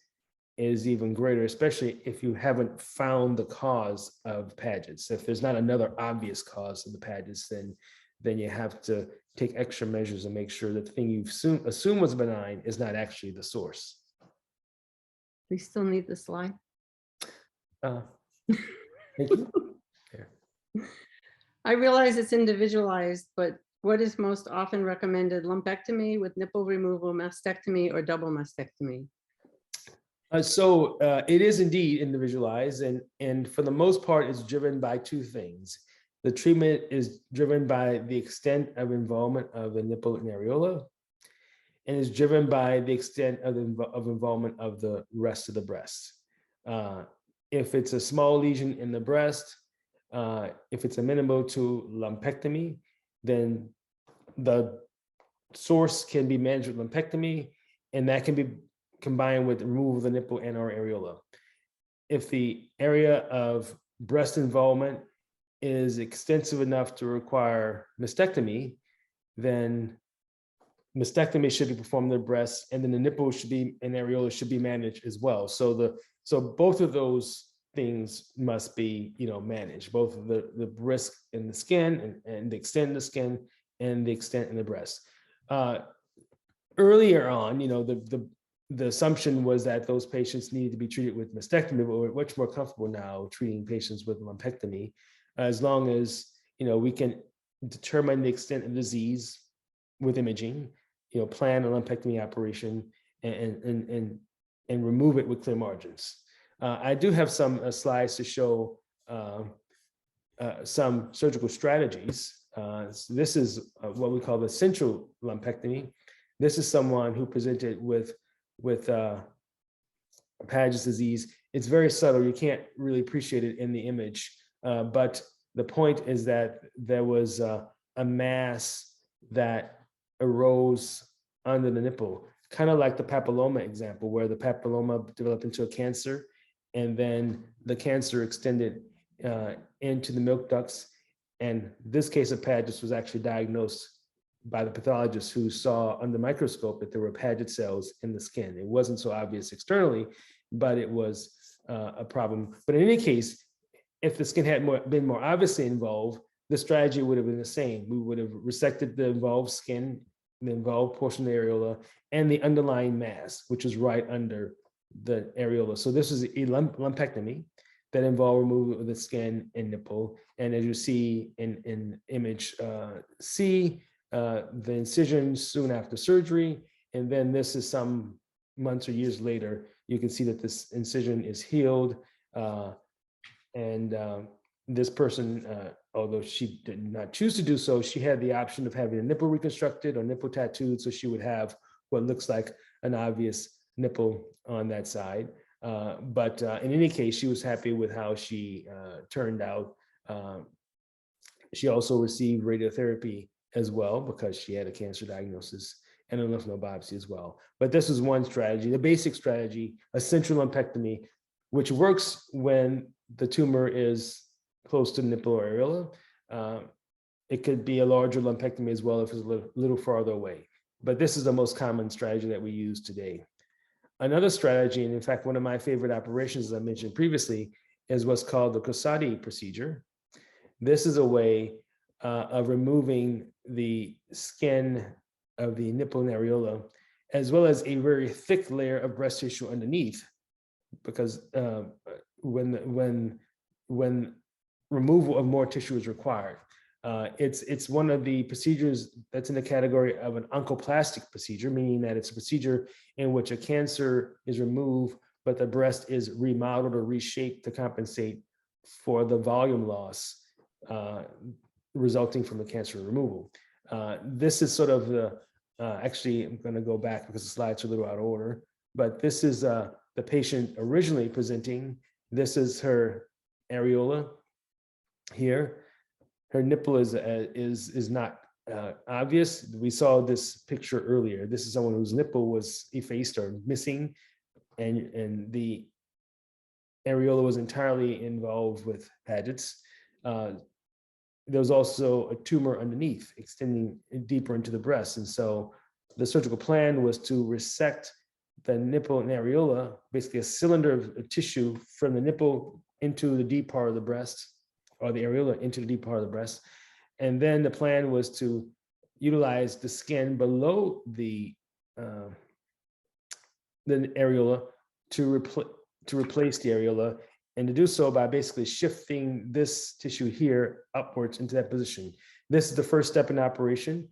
is even greater, especially if you haven't found the cause of Paget's. If there's not another obvious cause of the Paget's, then you have to take extra measures and make sure that the thing you assume was benign is not actually the source. We still need the slide. Thank you. I realize it's individualized, but what is most often recommended? Lumpectomy with nipple removal, mastectomy, or double mastectomy? It is indeed individualized, and for the most part, it's driven by two things. The treatment is driven by the extent of involvement of the nipple and areola, and is driven by the extent of involvement of the rest of the breast. If it's a small lesion in the breast, if it's amenable to lumpectomy, then the source can be managed with lumpectomy, and that can be combined with removal of the nipple and or areola. If the area of breast involvement is extensive enough to require mastectomy, then mastectomy should be performed in the breast, and then the nipple should be and areola should be managed as well. So both of those things must be managed, both the risk in the skin and the extent of the skin and the extent in the breast. Earlier on, the assumption was that those patients needed to be treated with mastectomy, but we're much more comfortable now treating patients with lumpectomy, as long as we can determine the extent of disease with imaging, plan a lumpectomy operation and remove it with clear margins. I do have some slides to show some surgical strategies. So this is what we call the central lumpectomy. This is someone who presented with Paget's disease. It's very subtle. You can't really appreciate it in the image. But the point is that there was a mass that arose under the nipple, kind of like the papilloma example, where the papilloma developed into a cancer, and then the cancer extended into the milk ducts. And this case of Paget's was actually diagnosed by the pathologist, who saw under the microscope that there were Paget cells in the skin. It wasn't so obvious externally, but it was a problem. But in any case, if the skin had been more obviously involved, the strategy would have been the same. We would have resected the involved skin, the involved portion of the areola, and the underlying mass, which is right under the areola. So this is a lumpectomy that involved removal of the skin and nipple. And as you see in image C, the incision soon after surgery, and then this is some months or years later. You can see that this incision is healed, and this person, although she did not choose to do so, she had the option of having a nipple reconstructed or nipple tattooed, so she would have what looks like an obvious nipple on that side. But in any case, she was happy with how she turned out. She also received radiotherapy as well, because she had a cancer diagnosis, and a lymph node biopsy as well. But this is one strategy, the basic strategy, a central lumpectomy, which works when the tumor is close to the nipple or areola. It could be a larger lumpectomy as well if it's a little farther away. But this is the most common strategy that we use today. Another strategy, and in fact, one of my favorite operations, as I mentioned previously, is what's called the Kosadi procedure. This is a way of removing the skin of the nipple and areola, as well as a very thick layer of breast tissue underneath, because when removal of more tissue is required. It's one of the procedures that's in the category of an oncoplastic procedure, meaning that it's a procedure in which a cancer is removed, but the breast is remodeled or reshaped to compensate for the volume loss resulting from the cancer removal. This is sort of the, actually, I'm going to go back because the slides are a little out of order, but this is the patient originally presenting. This is her areola here. Her nipple is not obvious. We saw this picture earlier. This is someone whose nipple was effaced or missing, and the areola was entirely involved with Padgets. There was also a tumor underneath, extending deeper into the breast. And so the surgical plan was to resect the nipple and areola, basically a cylinder of tissue from the nipple into the deep part of the breast, or the areola into the deep part of the breast. And then the plan was to utilize the skin below the areola to replace the areola, and to do so by basically shifting this tissue here upwards into that position. This is the first step in the operation.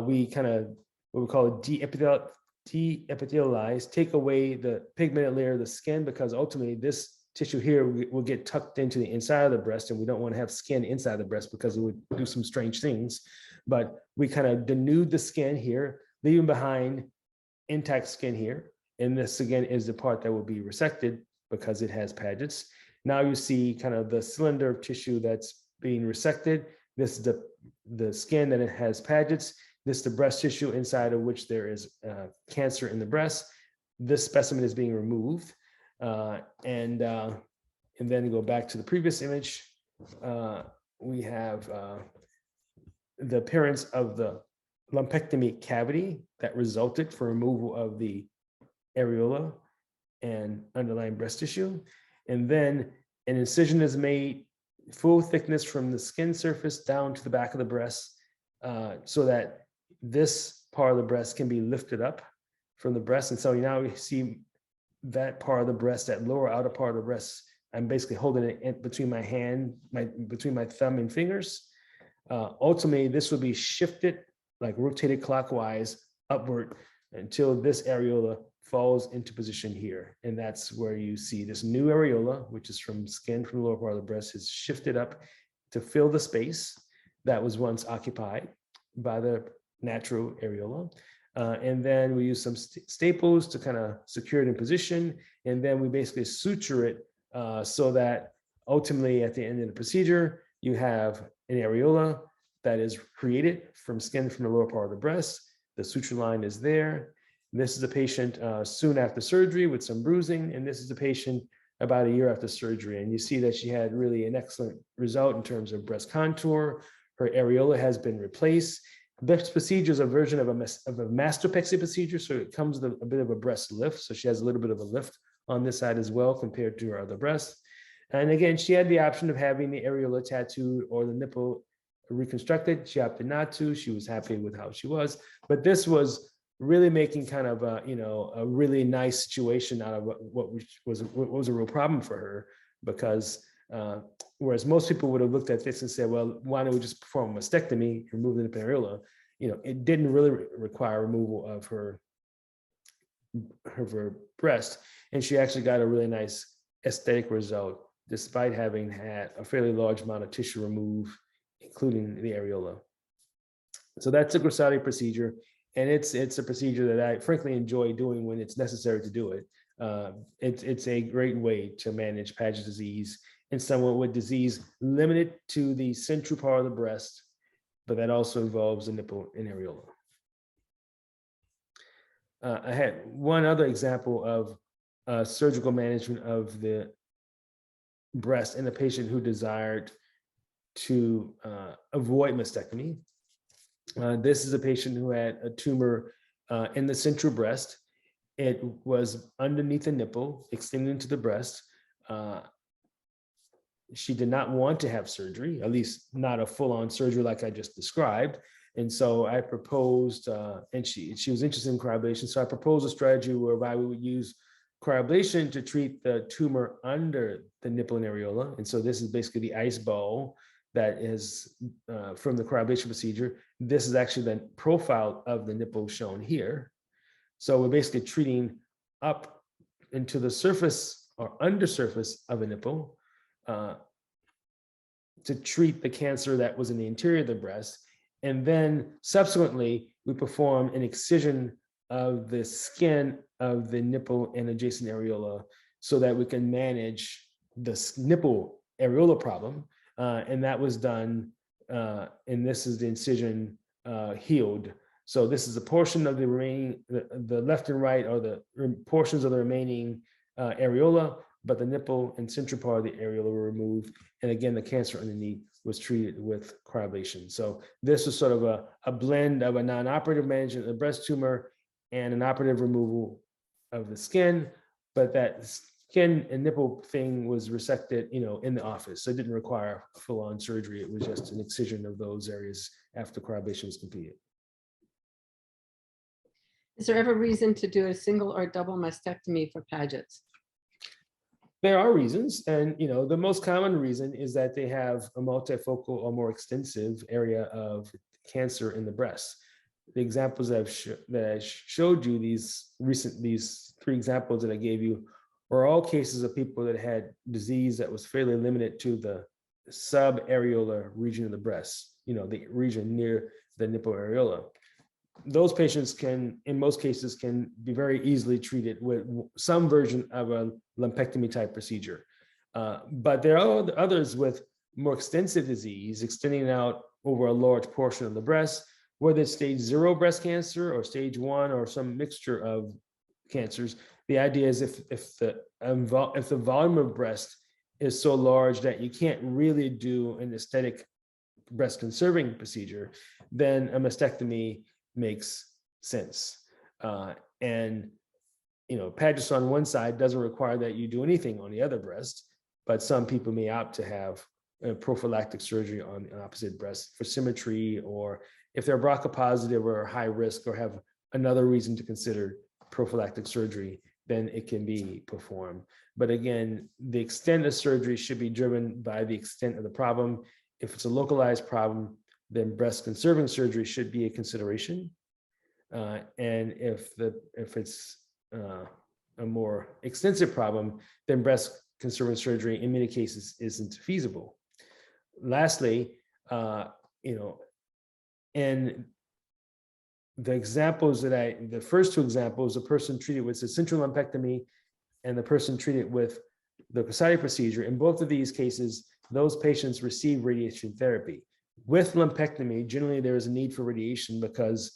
We kind of, what we call de-epithelialize, take away the pigmented layer of the skin, because ultimately this tissue here will get tucked into the inside of the breast, and we don't want to have skin inside the breast because it would do some strange things. But we kind of denude the skin here, leaving behind intact skin here. And this again is the part that will be resected because it has Padgets. Now you see kind of the cylinder of tissue that's being resected. This is the skin that it has Padgets. This is the breast tissue inside of which there is cancer in the breast. This specimen is being removed. And then go back to the previous image. We have the appearance of the lumpectomy cavity that resulted from removal of the areola and underlying breast tissue. And then an incision is made full thickness from the skin surface down to the back of the breast, so that this part of the breast can be lifted up from the breast. And so now we see that part of the breast, that lower outer part of the breast, I'm basically holding it in between my hand, between my thumb and fingers. Ultimately, this will be shifted, like rotated clockwise upward, until this areola falls into position here. And that's where you see this new areola, which is from skin from the lower part of the breast, is shifted up to fill the space that was once occupied by the natural areola. And then we use some staples to kind of secure it in position. And then we basically suture it so that ultimately at the end of the procedure, you have an areola that is created from skin from the lower part of the breast. The suture line is there. This is a patient soon after surgery with some bruising. And this is a patient about a year after surgery. And you see that she had really an excellent result in terms of breast contour. Her areola has been replaced. This procedure is a version of a mastectomy procedure, so it comes with a bit of a breast lift. So she has a little bit of a lift on this side as well compared to her other breast. And again, she had the option of having the areola tattooed or the nipple reconstructed. She opted not to. She was happy with how she was. But this was really making kind of a, a really nice situation out of what was a real problem for her, because whereas most people would have looked at this and said, well, why don't we just perform a mastectomy, remove the nipple areola? It didn't really require removal of her breast. And she actually got a really nice aesthetic result, despite having had a fairly large amount of tissue removed, including the areola. So that's a Kosadi procedure. And it's a procedure that I frankly enjoy doing when it's necessary to do it. It's a great way to manage Paget disease in someone with disease limited to the central part of the breast, but that also involves the nipple and areola. I had one other example of surgical management of the breast in a patient who desired to avoid mastectomy. This is a patient who had a tumor in the central breast. it was underneath the nipple, extending into the breast. She did not want to have surgery, at least not a full-on surgery like I just described. And so I proposed, and she was interested in cryoablation. So I proposed a strategy whereby we would use cryoablation to treat the tumor under the nipple and areola. And so this is basically the ice ball that is from the cryoablation procedure. This is actually the profile of the nipple shown here. So we're basically treating up into the surface or undersurface of a nipple to treat the cancer that was in the interior of the breast. And then subsequently, we perform an excision of the skin of the nipple and adjacent areola so that we can manage the nipple areola problem. And that was done, and this is the incision healed. So this is a portion of the remaining, the left and right are the portions of the remaining areola, but the nipple and central part of the areola were removed. And again, the cancer underneath was treated with cryoablation. So this is sort of a blend of a non-operative management of the breast tumor and an operative removal of the skin, but that skin and nipple thing was resected, in the office. So it didn't require full-on surgery. It was just an excision of those areas after cryoablation was completed. Is there ever reason to do a single or double mastectomy for Padgets? There are reasons, and the most common reason is that they have a multifocal or more extensive area of cancer in the breast. The examples that I showed you, these 3 examples that I gave you, are all cases of people that had disease that was fairly limited to the subareolar region of the breast, the region near the nipple areola. Those patients can, in most cases, can be very easily treated with some version of a lumpectomy type procedure. But there are others with more extensive disease extending out over a large portion of the breast, whether it's stage 0 breast cancer or stage 1 or some mixture of cancers. The idea is if the volume of breast is so large that you can't really do an aesthetic breast conserving procedure, then a mastectomy makes sense. And Padgets on one side doesn't require that you do anything on the other breast, but some people may opt to have a prophylactic surgery on the opposite breast for symmetry, or if they're BRCA positive or high risk or have another reason to consider prophylactic surgery, then it can be performed. But again, the extent of surgery should be driven by the extent of the problem. If it's a localized problem, then breast conserving surgery should be a consideration. And if it's a more extensive problem, then breast conserving surgery in many cases isn't feasible. Lastly, and the examples the first 2 examples, the person treated with the central lumpectomy and the person treated with the Kosadi procedure, in both of these cases, those patients receive radiation therapy. With lumpectomy, generally there is a need for radiation because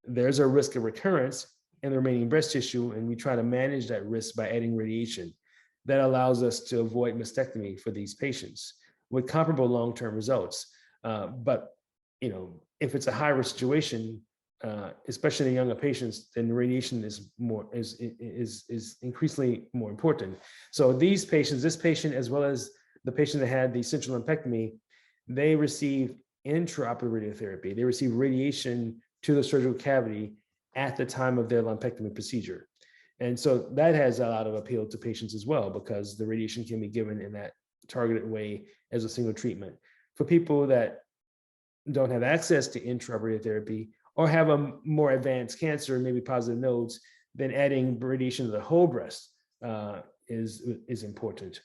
there's a risk of recurrence in the remaining breast tissue, and we try to manage that risk by adding radiation. That allows us to avoid mastectomy for these patients with comparable long-term results. But if it's a high-risk situation, especially in younger patients, then radiation is increasingly more important. So these patients, this patient as well as the patient that had the central lumpectomy, they receive intraoperative radiotherapy. They receive radiation to the surgical cavity at the time of their lumpectomy procedure. And so that has a lot of appeal to patients as well, because the radiation can be given in that targeted way as a single treatment. For people that don't have access to intraoperative therapy or have a more advanced cancer, maybe positive nodes, then adding radiation to the whole breast is important.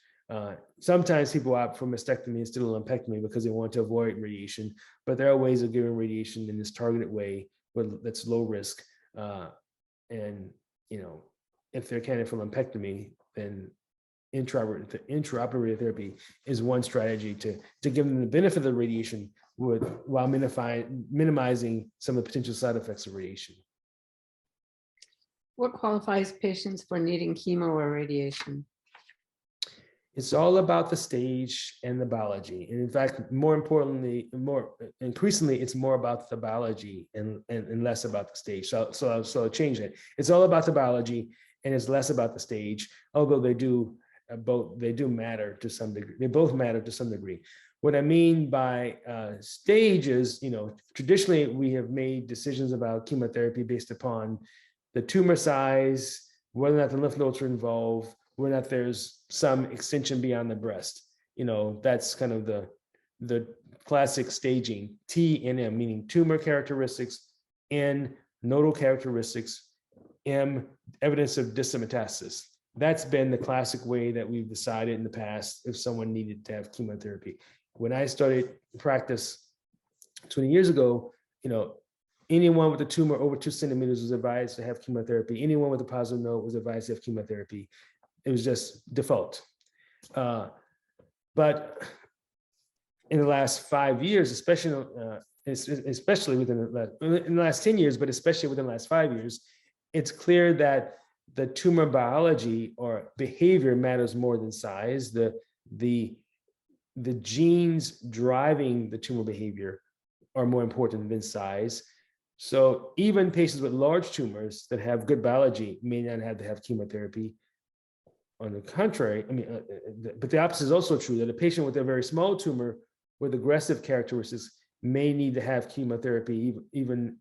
Sometimes people opt for mastectomy instead of lumpectomy because they want to avoid radiation, but there are ways of giving radiation in this targeted way that's low risk. And if they're candidate for lumpectomy, then intraoperative therapy is one strategy to give them the benefit of the radiation while minimizing some of the potential side effects of radiation. What qualifies patients for needing chemo or radiation? It's all about the stage and the biology. And in fact, more importantly, more increasingly, it's more about the biology and less about the stage. So I'll change it. It's all about the biology and it's less about the stage, although they do matter to some degree. They both matter to some degree. What I mean by stages, traditionally we have made decisions about chemotherapy based upon the tumor size, whether or not the lymph nodes are involved, whether or not there's some extension beyond the breast. That's kind of the classic staging, T and M, meaning tumor characteristics, N, nodal characteristics, M, evidence of distant metastasis. That's been the classic way that we've decided in the past if someone needed to have chemotherapy. When I started practice 20 years ago, anyone with a tumor over 2 centimeters was advised to have chemotherapy. Anyone with a positive node was advised to have chemotherapy. It was just default. But in the last 5 years, especially within in the last 10 years, but especially within the last 5 years, it's clear that the tumor biology or behavior matters more than size. The genes driving the tumor behavior are more important than size. So even patients with large tumors that have good biology may not have to have chemotherapy. On the contrary, but the opposite is also true, that a patient with a very small tumor with aggressive characteristics may need to have chemotherapy even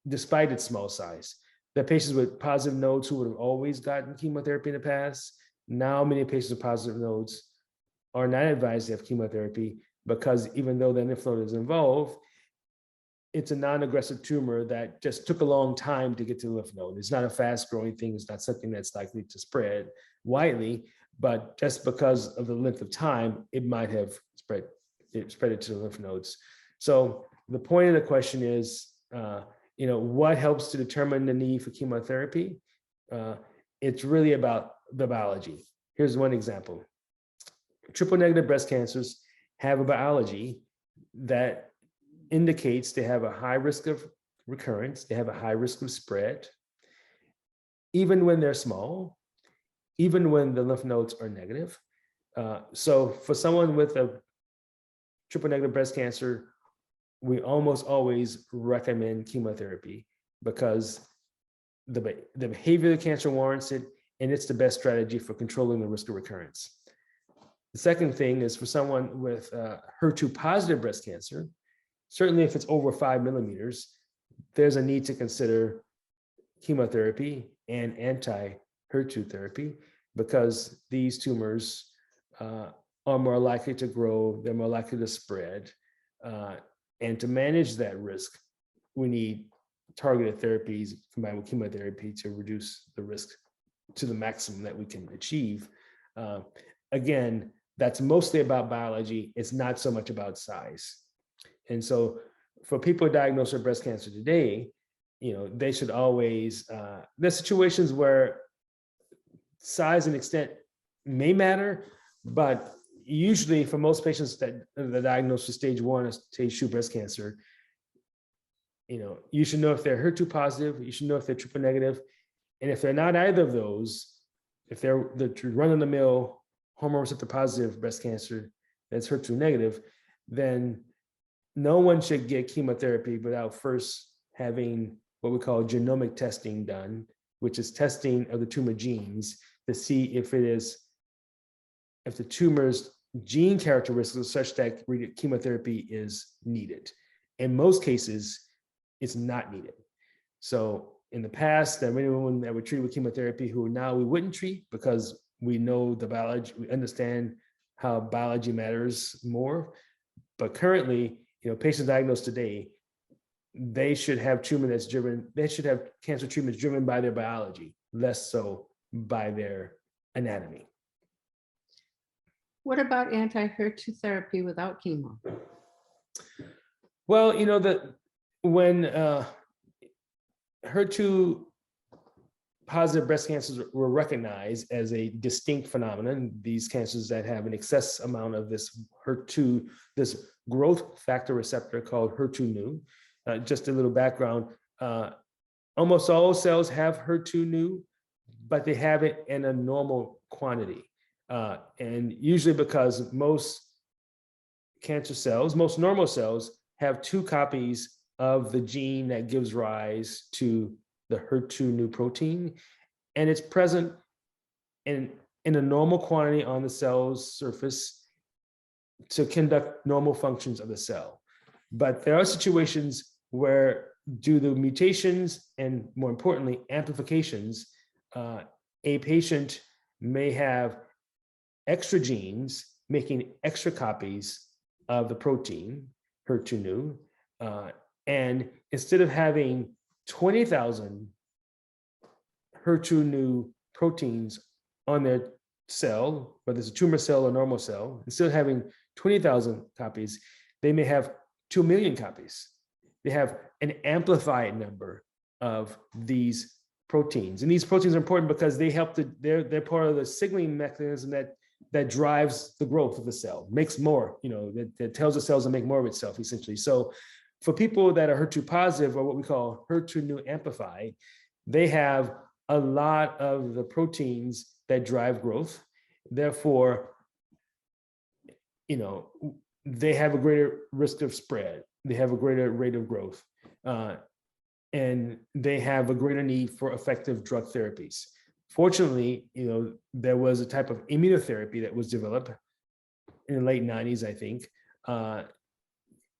despite its small size. The patients with positive nodes who would have always gotten chemotherapy in the past, now many patients with positive nodes are not advised to have chemotherapy because even though the lymph node is involved, it's a non-aggressive tumor that just took a long time to get to the lymph node. It's not a fast-growing thing. It's not something that's likely to spread widely, but just because of the length of time, it might have spread it to the lymph nodes. So the point of the question is, what helps to determine the need for chemotherapy? It's really about the biology. Here's one example. Triple-negative breast cancers have a biology that indicates they have a high risk of recurrence, they have a high risk of spread, even when they're small, even when the lymph nodes are negative. So for someone with a triple-negative breast cancer, we almost always recommend chemotherapy because the behavior of the cancer warrants it, and it's the best strategy for controlling the risk of recurrence. The second thing is for someone with HER2 positive breast cancer, certainly if it's over 5 millimeters, there's a need to consider chemotherapy and anti-HER2 therapy because these tumors are more likely to grow, they're more likely to spread. And to manage that risk, we need targeted therapies combined with chemotherapy to reduce the risk to the maximum that we can achieve. Again, that's mostly about biology. It's not so much about size. And so for people diagnosed with breast cancer today, they should always, there's situations where size and extent may matter, but usually for most patients that are diagnosed with stage 1 or stage 2 breast cancer, you should know if they're HER2 positive, you should know if they're triple negative. And if they're not either of those, if they're the run-of-the-mill hormone receptor positive breast cancer that's HER2 negative, then no one should get chemotherapy without first having what we call genomic testing done, which is testing of the tumor genes to see if the tumor's gene characteristics are such that chemotherapy is needed. In most cases, it's not needed. So in the past, there were many women that were treated with chemotherapy who now we wouldn't treat because we know the biology, we understand how biology matters more. But currently, patients diagnosed today, they should have cancer treatments driven by their biology, less so by their anatomy. What about anti-HER2 therapy without chemo? Well, when HER2 positive breast cancers were recognized as a distinct phenomenon, these cancers that have an excess amount of this HER2, this growth factor receptor called HER2/neu. Just a little background, almost all cells have HER2/neu, but they have it in a normal quantity. And usually because most cancer cells, most normal cells, have 2 copies of the gene that gives rise to the HER2 new protein, and it's present in a normal quantity on the cell's surface to conduct normal functions of the cell. But there are situations where, due to mutations and, more importantly, amplifications, a patient may have extra genes making extra copies of the protein HER2 new, and instead of having 20,000 HER2 new proteins on their cell, whether it's a tumor cell or normal cell, instead of having 20,000 copies, they may have 2 million copies. They have an amplified number of these proteins. And these proteins are important because they help they're part of the signaling mechanism that drives the growth of the cell, makes more, that tells the cells to make more of itself, essentially. So for people that are HER2 positive, or what we call HER2 new amplified, they have a lot of the proteins that drive growth. Therefore, they have a greater risk of spread. They have a greater rate of growth. And they have a greater need for effective drug therapies. Fortunately, there was a type of immunotherapy that was developed in the late 90s, I think,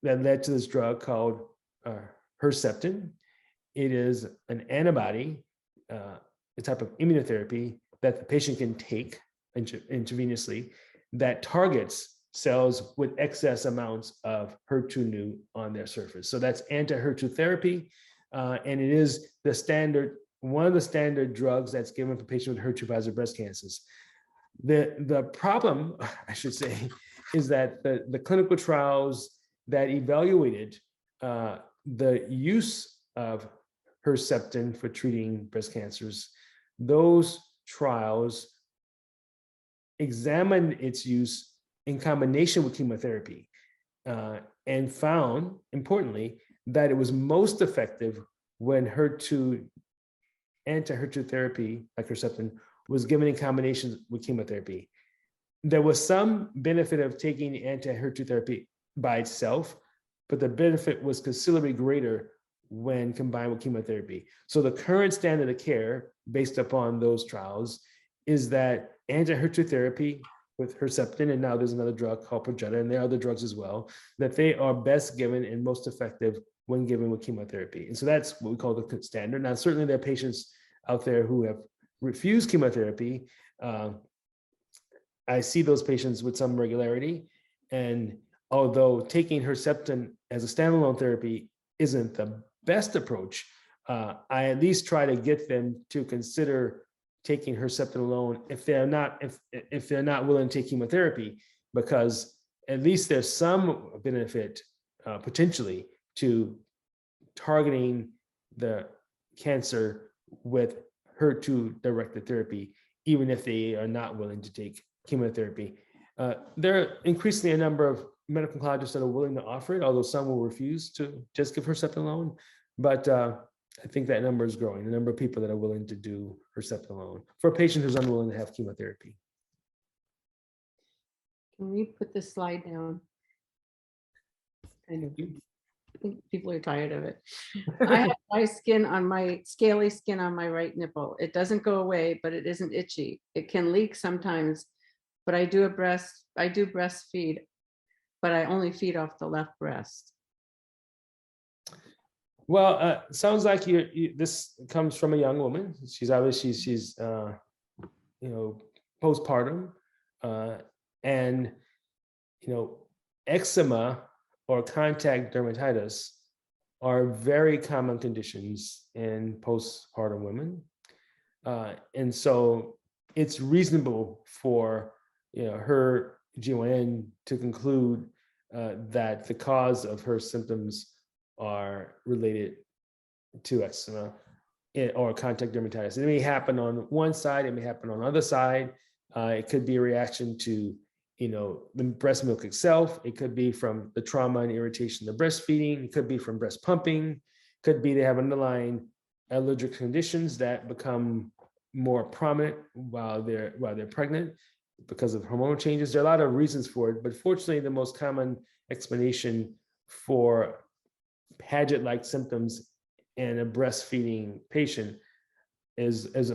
that led to this drug called Herceptin. It is an antibody, a type of immunotherapy that the patient can take intravenously that targets cells with excess amounts of HER2 new on their surface. So that's Anti-Her2 therapy, and it is one of the standard drugs that's given for patients with HER2 positive breast cancers. The problem, I should say, is that the clinical trials that evaluated the use of Herceptin for treating breast cancers, those trials examined its use in combination with chemotherapy, and found, importantly, that it was most effective when anti-HER2 therapy, like Herceptin, was given in combination with chemotherapy. There was some benefit of taking anti-HER2 therapy by itself, but the benefit was considerably greater when combined with chemotherapy. So the current standard of care, based upon those trials, is that anti-HER2 therapy with Herceptin, and now there's another drug called Paget, and there are other drugs as well, that they are best given and most effective when given with chemotherapy. And so that's what we call the standard. Now, certainly there are patients out there who have refused chemotherapy. I see those patients with some regularity. And although taking Herceptin as a standalone therapy isn't the best approach, I at least try to get them to consider taking Herceptin alone if they're not willing to take chemotherapy, because at least there's some benefit potentially to targeting the cancer with HER2 directed therapy, even if they are not willing to take chemotherapy. There are increasingly a number of medical oncologists that are willing to offer it, although some will refuse to just give Herceptin alone. But I think that number is growing, the number of people that are willing to do Herceptin alone for a patient who's unwilling to have chemotherapy. Can we put this slide down? I think people are tired of it. I have scaly skin on my right nipple. It doesn't go away, but it isn't itchy. It can leak sometimes, but I do breastfeed, but I only feed off the left breast. Well, sounds like this comes from a young woman. She's obviously postpartum, and eczema or contact dermatitis are very common conditions in postpartum women, and so it's reasonable for her GYN to conclude that the cause of her symptoms are related to eczema or contact dermatitis. It may happen on one side, it may happen on the other side. It could be a reaction to the breast milk itself. It could be from the trauma and irritation of breastfeeding. It could be from breast pumping. It could be they have underlying allergic conditions that become more prominent while they're pregnant. because of hormonal changes. There are a lot of reasons for it, but fortunately, the most common explanation for Paget-like symptoms in a breastfeeding patient is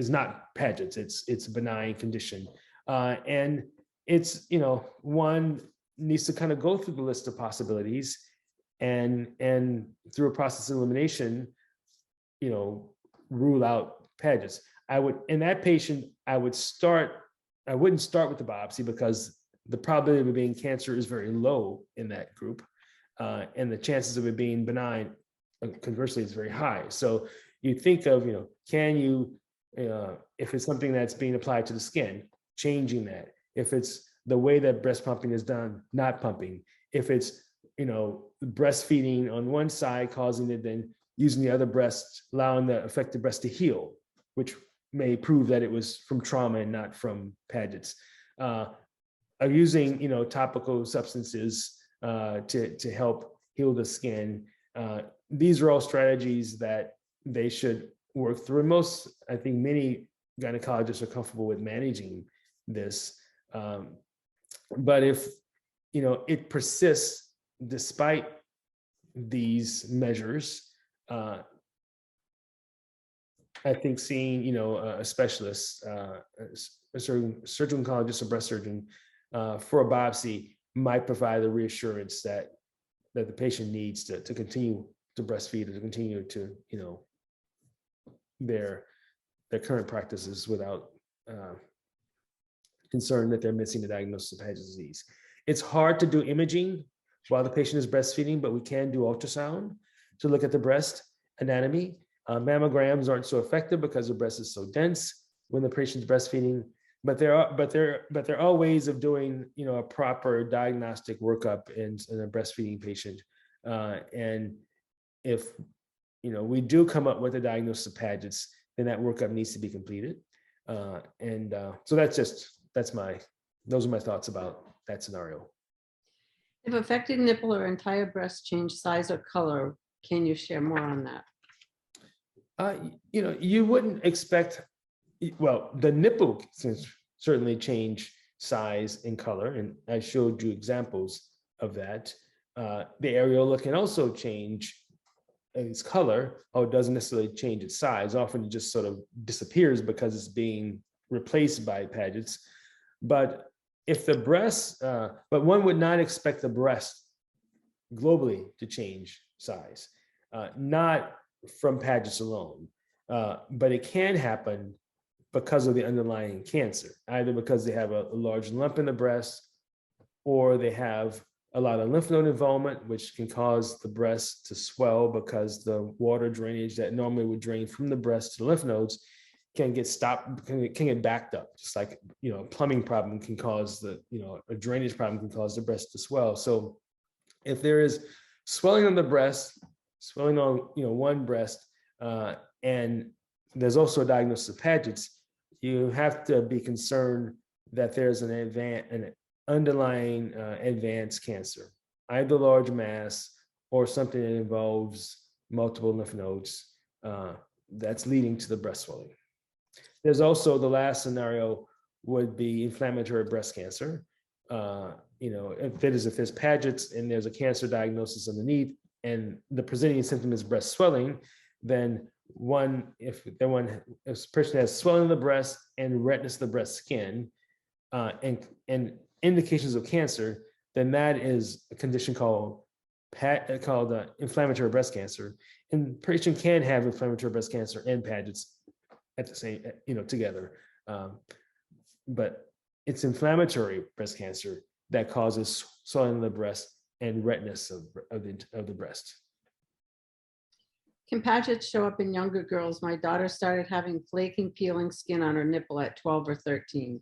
not Paget's. It's a benign condition, and it's, one needs to kind of go through the list of possibilities, and through a process of elimination, rule out Paget's. In that patient, I wouldn't start with the biopsy because the probability of it being cancer is very low in that group. And the chances of it being benign, conversely, is very high. So you think of, can you, if it's something that's being applied to the skin, changing that. If it's the way that breast pumping is done, not pumping. If it's, breastfeeding on one side causing it, then using the other breast, allowing the affected breast to heal, which may prove that it was from trauma and not from Paget's. Using, topical substances to help heal the skin. These are all strategies that they should work through. And I think many gynecologists are comfortable with managing this. But if, it persists despite these measures, I think seeing, a specialist, a surgeon oncologist or breast surgeon for a biopsy might provide the reassurance that the patient needs to continue to breastfeed or to continue to, their current practices without concern that they're missing the diagnosis of Paget's disease. It's hard to do imaging while the patient is breastfeeding, but we can do ultrasound to look at the breast anatomy. Mammograms aren't so effective because the breast is so dense when the patient's breastfeeding. But there are ways of doing, a proper diagnostic workup in a breastfeeding patient. And if, we do come up with a diagnosis of Paget's, then that workup needs to be completed. So those are my thoughts about that scenario. If affected nipple or entire breast change size or color, can you share more on that? You wouldn't expect, well, the nipple can certainly change size and color, and I showed you examples of that. The areola can also change its color, or it doesn't necessarily change its size. Often it just sort of disappears because it's being replaced by Paget's. But if the breast, but one would not expect the breast globally to change size, not from Paget's alone, but it can happen because of the underlying cancer, either because they have a large lump in the breast, or they have a lot of lymph node involvement, which can cause the breast to swell because the water drainage that normally would drain from the breast to the lymph nodes can get stopped, can get backed up. Just like, a plumbing problem can cause a drainage problem can cause the breast to swell. So if there is swelling on the breast, swelling on, one breast, and there's also a diagnosis of Paget's, you have to be concerned that there's an underlying advanced cancer, either large mass or something that involves multiple lymph nodes that's leading to the breast swelling. There's also the last scenario would be inflammatory breast cancer. If there's Paget's and there's a cancer diagnosis underneath, and the presenting symptom is breast swelling, then if a person has swelling of the breast and redness of the breast skin, and indications of cancer, then that is a condition called inflammatory breast cancer. And the patient can have inflammatory breast cancer and Paget's at the same, together. But it's inflammatory breast cancer that causes swelling of the breast and redness of the breast. Can Paget show up in younger girls? My daughter started having flaking, peeling skin on her nipple at 12 or 13.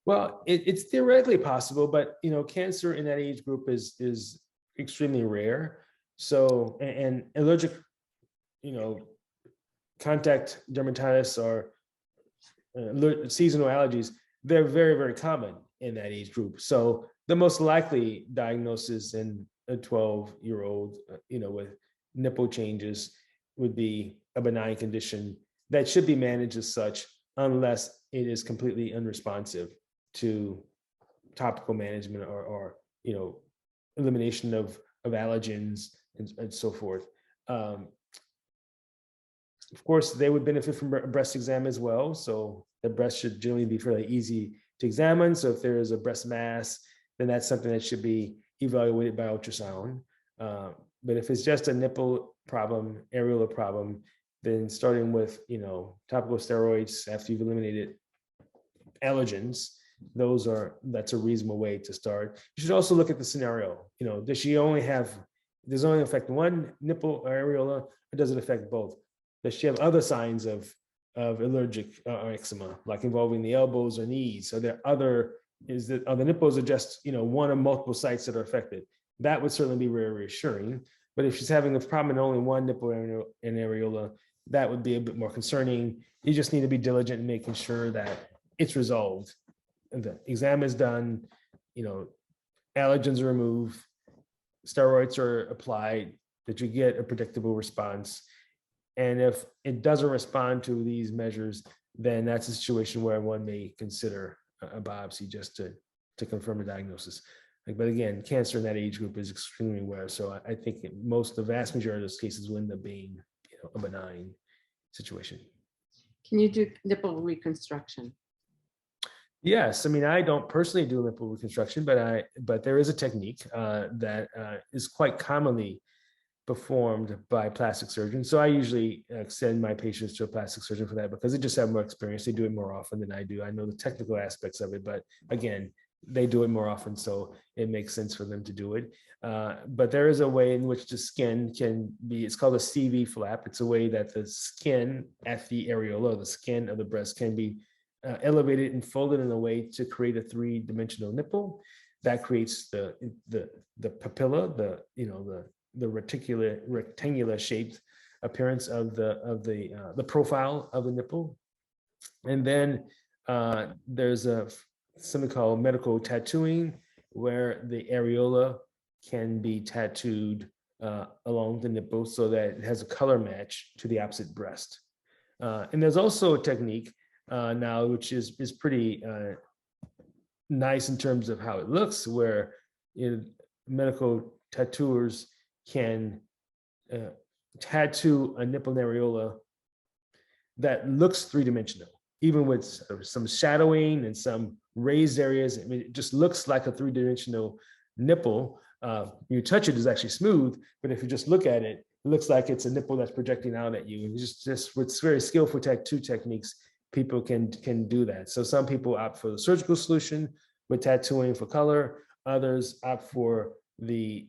Well, it's theoretically possible, but cancer in that age group is extremely rare. So, and allergic, contact dermatitis or seasonal allergies, they're very, very common in that age group. So the most likely diagnosis in a 12-year-old, with nipple changes would be a benign condition that should be managed as such, unless it is completely unresponsive to topical management or elimination of allergens and so forth. Of course, they would benefit from a breast exam as well. So the breast should generally be fairly easy to examine. So if there is a breast mass, then that's something that should be evaluated by ultrasound. But if it's just a nipple problem, areola problem, then starting with topical steroids after you've eliminated allergens, that's a reasonable way to start. You should also look at the scenario. Does she only does it only affect one nipple or areola, or does it affect both? Does she have other signs of allergic eczema, like involving the elbows or knees? Are there are the nipples are just one or multiple sites that are affected? That would certainly be very reassuring. But if she's having a problem in only one nipple and areola, that would be a bit more concerning. You just need to be diligent in making sure that it's resolved. And the exam is done, allergens are removed, steroids are applied, that you get a predictable response. And if it doesn't respond to these measures, then that's a situation where one may consider a biopsy just to confirm the diagnosis. But again, cancer in that age group is extremely rare. So I think the vast majority of those cases will end up being a benign situation. Can you do nipple reconstruction? Yes, I mean, I don't personally do nipple reconstruction, but there is a technique that is quite commonly performed by plastic surgeons. So I usually send my patients to a plastic surgeon for that because they just have more experience. They do it more often than I do. I know the technical aspects of it, but again, they do it more often, so it makes sense for them to do it. But there is a way in which the skin can be, it's called a CV flap. It's a way that the skin at the areola, the skin of the breast, can be elevated and folded in a way to create a three-dimensional nipple. That creates the papilla, the rectangular shaped appearance of the profile of the nipple. And then there's something called medical tattooing, where the areola can be tattooed along the nipple so that it has a color match to the opposite breast. And there's also a technique now, which is pretty nice in terms of how it looks, where medical tattooers can tattoo a nipple and areola that looks three-dimensional, even with some shadowing and some raised areas. I mean, it just looks like a three-dimensional nipple. You touch it, is actually smooth, but if you just look at it, it looks like it's a nipple that's projecting out at you. And just with very skillful tattoo techniques, people can do that. So some people opt for the surgical solution with tattooing for color. Others opt for the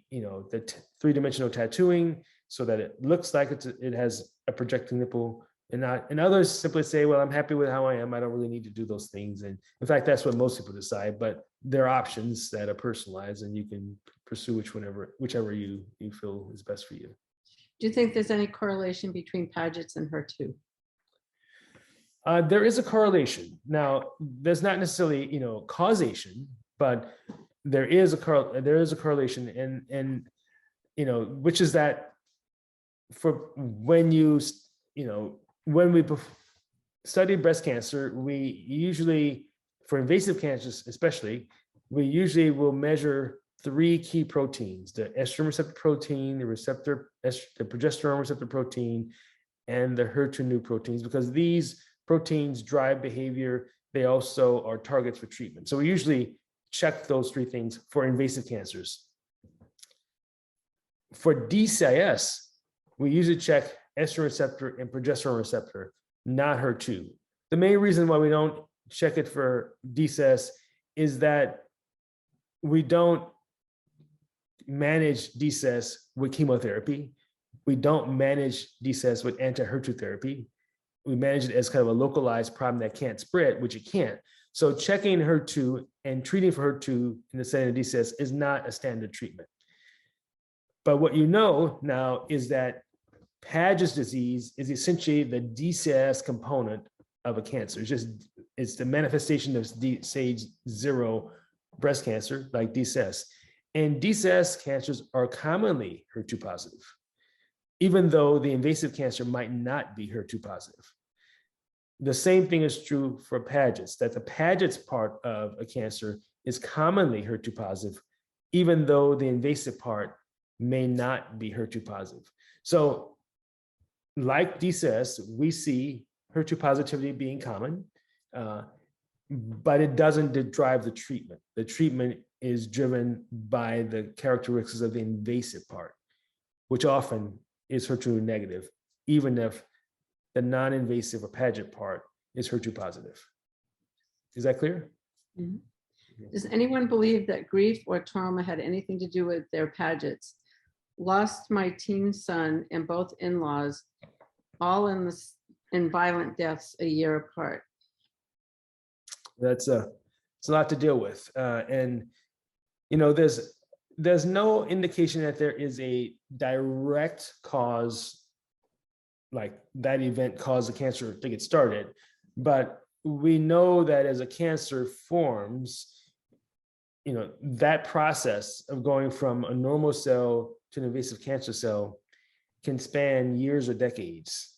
three-dimensional tattooing so that it looks like it has a projecting nipple. And others simply say, well, I'm happy with how I am. I don't really need to do those things. And in fact, that's what most people decide, but there are options that are personalized and you can pursue whichever you feel is best for you. Do you think there's any correlation between Padgets and HER2? There is a correlation. Now, there's not necessarily, causation, but there is a correlation, and which is that for when we study breast cancer, we usually, for invasive cancers especially, we usually will measure three key proteins: the estrogen receptor protein, the progesterone receptor protein, and the HER2 proteins, because these proteins drive behavior. They also are targets for treatment. So we usually check those three things for invasive cancers. For Dcis, we usually check estrogen receptor and progesterone receptor, not HER2. The main reason why we don't check it for Dcis is that we don't manage Dcis with chemotherapy. We don't manage Dcis with anti-HER2 therapy. We manage it as kind of a localized problem that can't spread, which it can't. So checking HER2 and treating for HER2 in the setting of Dcis is not a standard treatment. But what you know now is that Paget's disease is essentially the Dcis component of a cancer. It's the manifestation of stage 0 breast cancer, like Dcis. And Dcis cancers are commonly HER2 positive, even though the invasive cancer might not be HER2 positive. The same thing is true for Pageants, that the Pageants part of a cancer is commonly HER2 positive, even though the invasive part may not be HER2 positive. So like Dcis, we see HER2 positivity being common, but it doesn't drive the treatment. The treatment is driven by the characteristics of the invasive part, which often is HER2 negative, even if the non-invasive or Paget part is HER2 positive. Is that clear? Mhm. Does anyone believe that grief or trauma had anything to do with their Padgets? Lost my teen son and both in-laws, all in violent deaths a year apart. It's a lot to deal with, and you know, there's no indication that there is a direct cause, like that event caused the cancer to get started, but we know that as a cancer forms, you know, that process of going from a normal cell to an invasive cancer cell can span years or decades.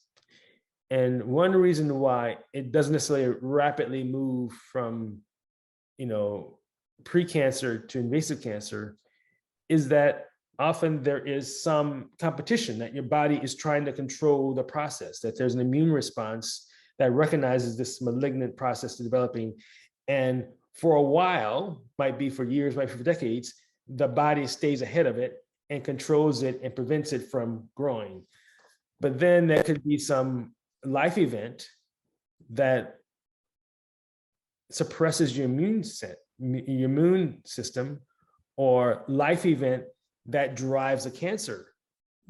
And one reason why it doesn't necessarily rapidly move from, you know, precancer to invasive cancer is that often there is some competition, that your body is trying to control the process, that there's an immune response that recognizes this malignant process developing. And for a while, might be for years, might be for decades, the body stays ahead of it and controls it and prevents it from growing. But then there could be some life event that suppresses your immune system, or life event that drives a cancer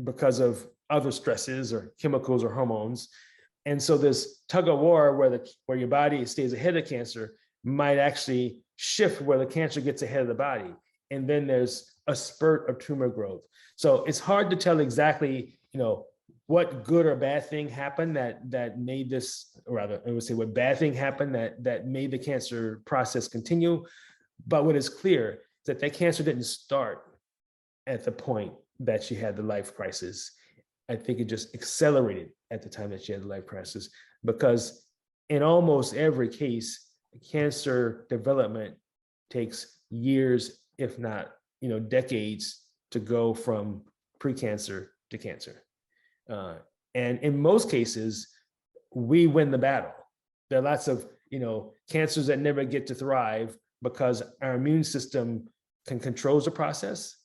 because of other stresses or chemicals or hormones. And so this tug of war where your body stays ahead of cancer might actually shift where the cancer gets ahead of the body. And then there's a spurt of tumor growth. So it's hard to tell exactly, you know, what good or bad thing happened that made this, or rather, I would say what bad thing happened that made the cancer process continue. But what is clear is that cancer didn't start at the point that she had the life crisis. I think it just accelerated at the time that she had the life crisis, because in almost every case, cancer development takes years, if not, you know, decades to go from precancer to cancer. And in most cases, we win the battle. There are lots of, you know, cancers that never get to thrive because our immune system can control the process,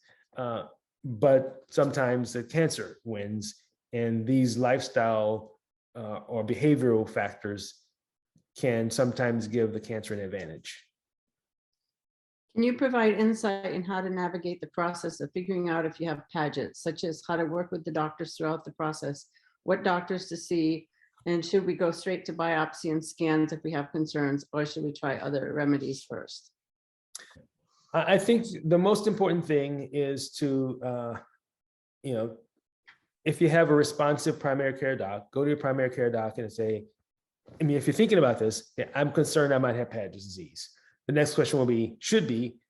but sometimes the cancer wins, and these lifestyle or behavioral factors can sometimes give the cancer an advantage. Can you provide insight in how to navigate the process of figuring out if you have Padgets, such as how to work with the doctors throughout the process, what doctors to see, and should we go straight to biopsy and scans if we have concerns, or should we try other remedies first? I think the most important thing is to, you know, if you have a responsive primary care doc, go to your primary care doc and say, I mean, if you're thinking about this, yeah, I'm concerned I might have Paget's disease. The next question should be,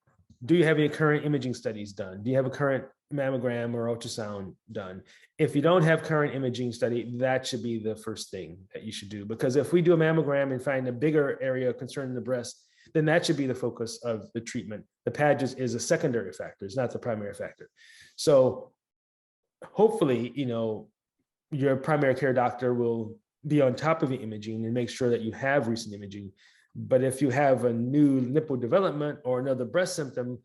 do you have any current imaging studies done? Do you have a current mammogram or ultrasound done? If you don't have current imaging study, that should be the first thing that you should do. Because if we do a mammogram and find a bigger area of concern in the breast, then that should be the focus of the treatment. The Paget is a secondary factor, it's not the primary factor. So hopefully, you know, your primary care doctor will be on top of the imaging and make sure that you have recent imaging. But if you have a new nipple development or another breast symptom,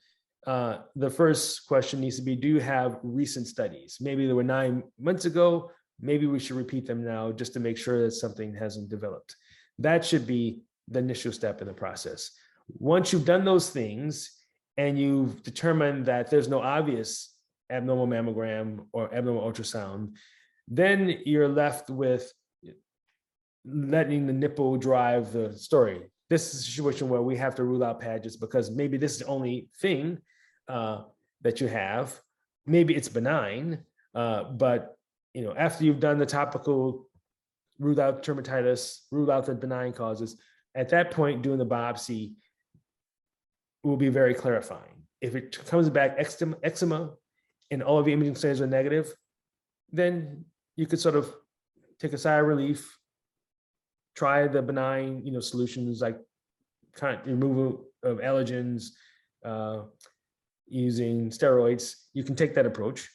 the first question needs to be, do you have recent studies? Maybe they were 9 months ago, maybe we should repeat them now just to make sure that something hasn't developed. That should be the initial step in the process. Once you've done those things and you've determined that there's no obvious abnormal mammogram or abnormal ultrasound, then you're left with letting the nipple drive the story. This is a situation where we have to rule out Pageants because maybe this is the only thing that you have. Maybe it's benign, but you know, after you've done the topical, ruled out dermatitis, ruled out the benign causes, at that point, doing the biopsy will be very clarifying. If it comes back eczema and all of the imaging studies are negative, then you could sort of take a sigh of relief, try the benign, solutions like removal of allergens, using steroids. You can take that approach.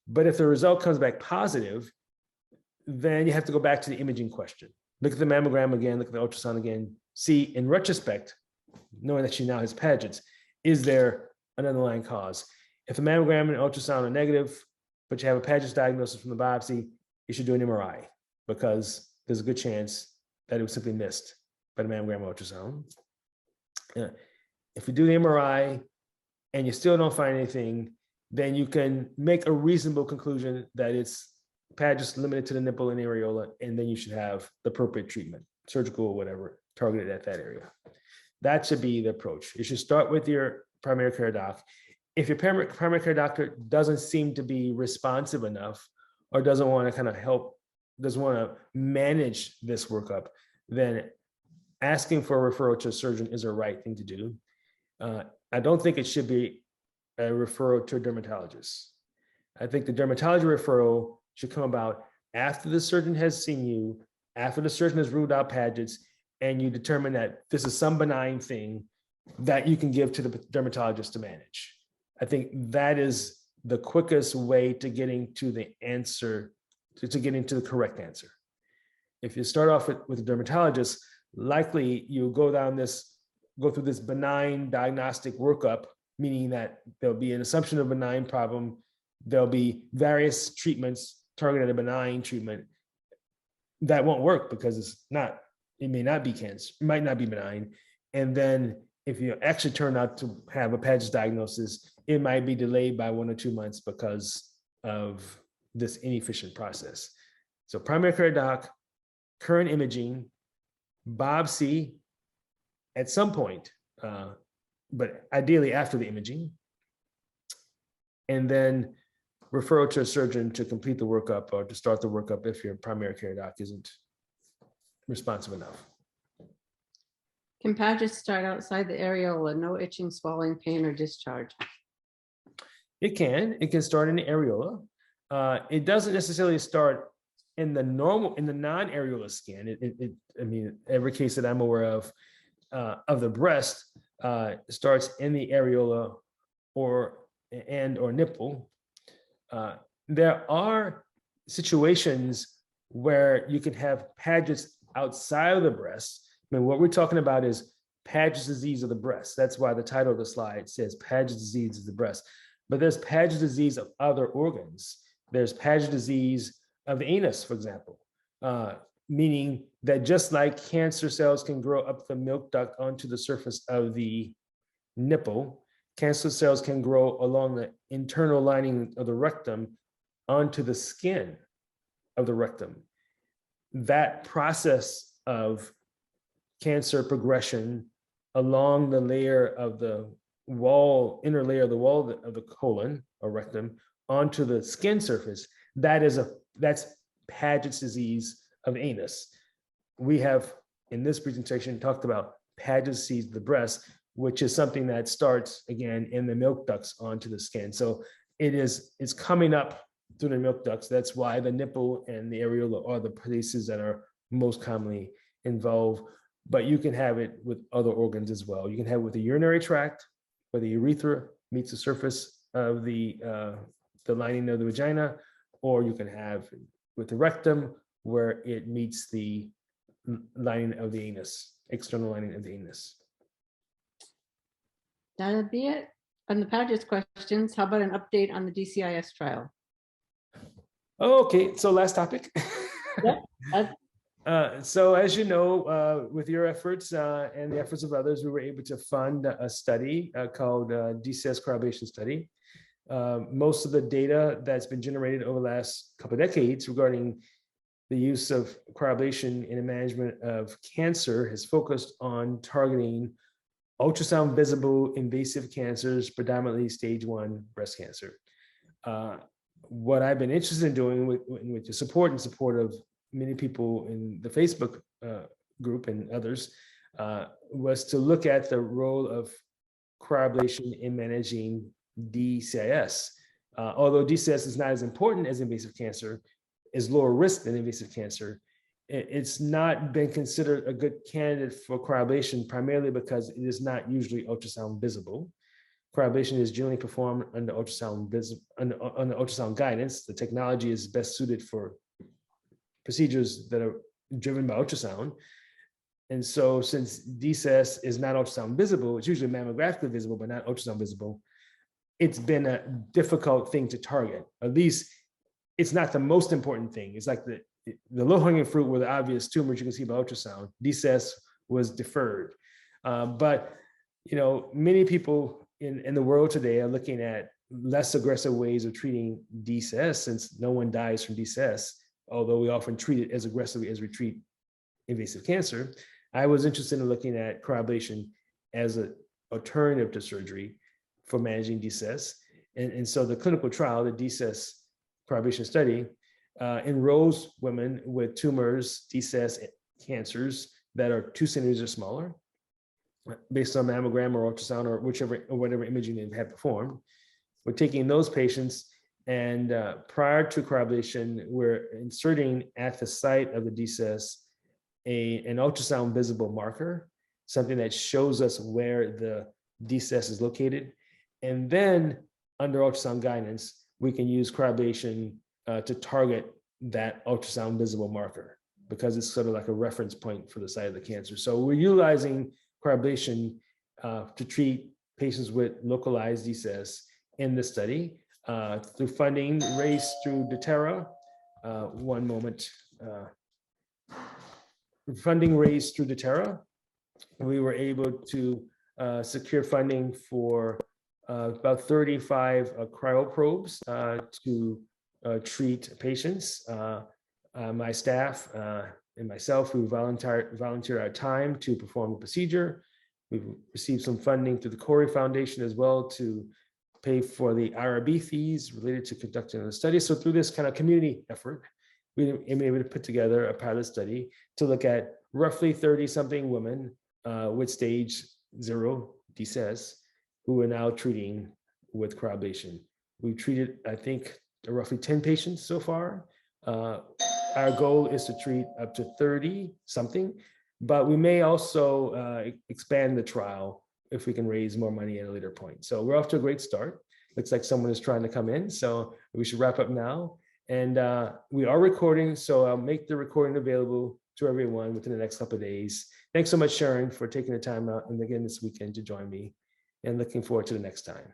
But if the result comes back positive, then you have to go back to the imaging question. Look at the mammogram again, look at the ultrasound again, see in retrospect, knowing that she now has Padgets, is there an underlying cause? If the mammogram and ultrasound are negative, but you have a Paget's diagnosis from the biopsy, you should do an MRI, because there's a good chance that it was simply missed by the mammogram or ultrasound. If you do the MRI and you still don't find anything, then you can make a reasonable conclusion that it's Paget's limited to the nipple and areola, and then you should have the appropriate treatment, surgical or whatever, targeted at that area. That should be the approach. You should start with your primary care doc. If your primary care doctor doesn't seem to be responsive enough, or doesn't want to kind of help, doesn't want to manage this workup, then asking for a referral to a surgeon is a right thing to do. I don't think it should be a referral to a dermatologist. I think the dermatology referral should come about after the surgeon has seen you, after the surgeon has ruled out Padgets, and you determine that this is some benign thing that you can give to the dermatologist to manage. I think that is the quickest way to getting to the answer, to getting to the correct answer. If you start off with a dermatologist, likely you'll go through this benign diagnostic workup, meaning that there'll be an assumption of benign problem. There'll be various treatments targeted at a benign treatment that won't work because it may not be cancer, it might not be benign. And then if you actually turn out to have a Paget's diagnosis, it might be delayed by 1 or 2 months because of this inefficient process. So primary care doc, current imaging, biopsy at some point, but ideally after the imaging, and then referral to a surgeon to complete the workup or to start the workup if your primary care doc isn't responsive enough. Can Paget start outside the areola, no itching, swelling, pain, or discharge? It can start in the areola. It doesn't necessarily start in the non-areola skin. I mean, every case that I'm aware of the breast starts in the areola or nipple. There are situations where you can have Paget's outside of the breast. I mean, what we're talking about is Paget's disease of the breast. That's why the title of the slide says Paget's disease of the breast. But there's Paget's disease of other organs. There's Paget's disease of the anus, for example, meaning that just like cancer cells can grow up the milk duct onto the surface of the nipple, cancer cells can grow along the internal lining of the rectum onto the skin of the rectum. That process of cancer progression along the layer of the wall, inner layer of the wall of the colon or rectum onto the skin surface, that's Paget's disease of anus. We have in this presentation talked about Paget's disease of the breast, which is something that starts again in the milk ducts onto the skin. So it's coming up through the milk ducts. That's why the nipple and the areola are the places that are most commonly involved. But you can have it with other organs as well. You can have it with the urinary tract, where the urethra meets the surface of the lining of the vagina, or you can have it with the rectum, where it meets the lining of the anus, external lining of the anus. That'll be it on the Paget's questions. How about an update on the DCIS trial? Okay, so last topic. Yeah. So as you know, with your efforts and the efforts of others, we were able to fund a study called Dcis Co-Ablation study. Most of the data that's been generated over the last couple of decades regarding the use of Co-Ablation in the management of cancer has focused on targeting ultrasound visible invasive cancers, predominantly stage 1 breast cancer. What I've been interested in doing with your support and support of many people in the Facebook group and others was to look at the role of Co-Ablation in managing DCIS. Although DCIS is not as important as invasive cancer, is lower risk than invasive cancer, it's not been considered a good candidate for cryoablation, primarily because it is not usually ultrasound visible. Cryoablation is generally performed under under ultrasound guidance. The technology is best suited for procedures that are driven by ultrasound. And so since Dcis is not ultrasound visible, it's usually mammographically visible, but not ultrasound visible, it's been a difficult thing to target. At least it's not the most important thing. It's like the low-hanging fruit were the obvious tumors you can see by ultrasound. Dcis was deferred. But many people in the world today are looking at less aggressive ways of treating Dcis, since no one dies from Dcis, although we often treat it as aggressively as we treat invasive cancer. I was interested in looking at cryoablation as an alternative to surgery for managing Dcis. And so the clinical trial, the Dcis cryoablation study, enrolls women with tumors, Dcis cancers that are 2 centimeters or smaller, based on mammogram or ultrasound or whatever imaging they have performed. We're taking those patients, and prior to cryoablation, we're inserting at the site of the Dcis an ultrasound visible marker, something that shows us where the Dcis is located. And then under ultrasound guidance, we can use cryoablation to target that ultrasound visible marker, because it's sort of like a reference point for the site of the cancer. So we're utilizing cryoablation to treat patients with localized Dcis in this study through funding raised through doTERRA. One moment. Funding raised through doTERRA, we were able to secure funding for about 35 cryoprobes to treat patients. My staff and myself, we volunteer our time to perform the procedure. We've received some funding through the Corey Foundation as well to pay for the IRB fees related to conducting the study. So through this kind of community effort, we've been able to put together a pilot study to look at roughly 30-something women with stage 0 Dcis who are now treating with cryoablation. We've treated, I think, roughly 10 patients so far. Our goal is to treat up to 30-something, but we may also expand the trial if we can raise more money at a later point. So we're off to a great start. Looks like someone is trying to come in, so we should wrap up now. And we are recording, so I'll make the recording available to everyone within the next couple of days. Thanks so much, Sharon, for taking the time out and again this weekend to join me, and looking forward to the next time.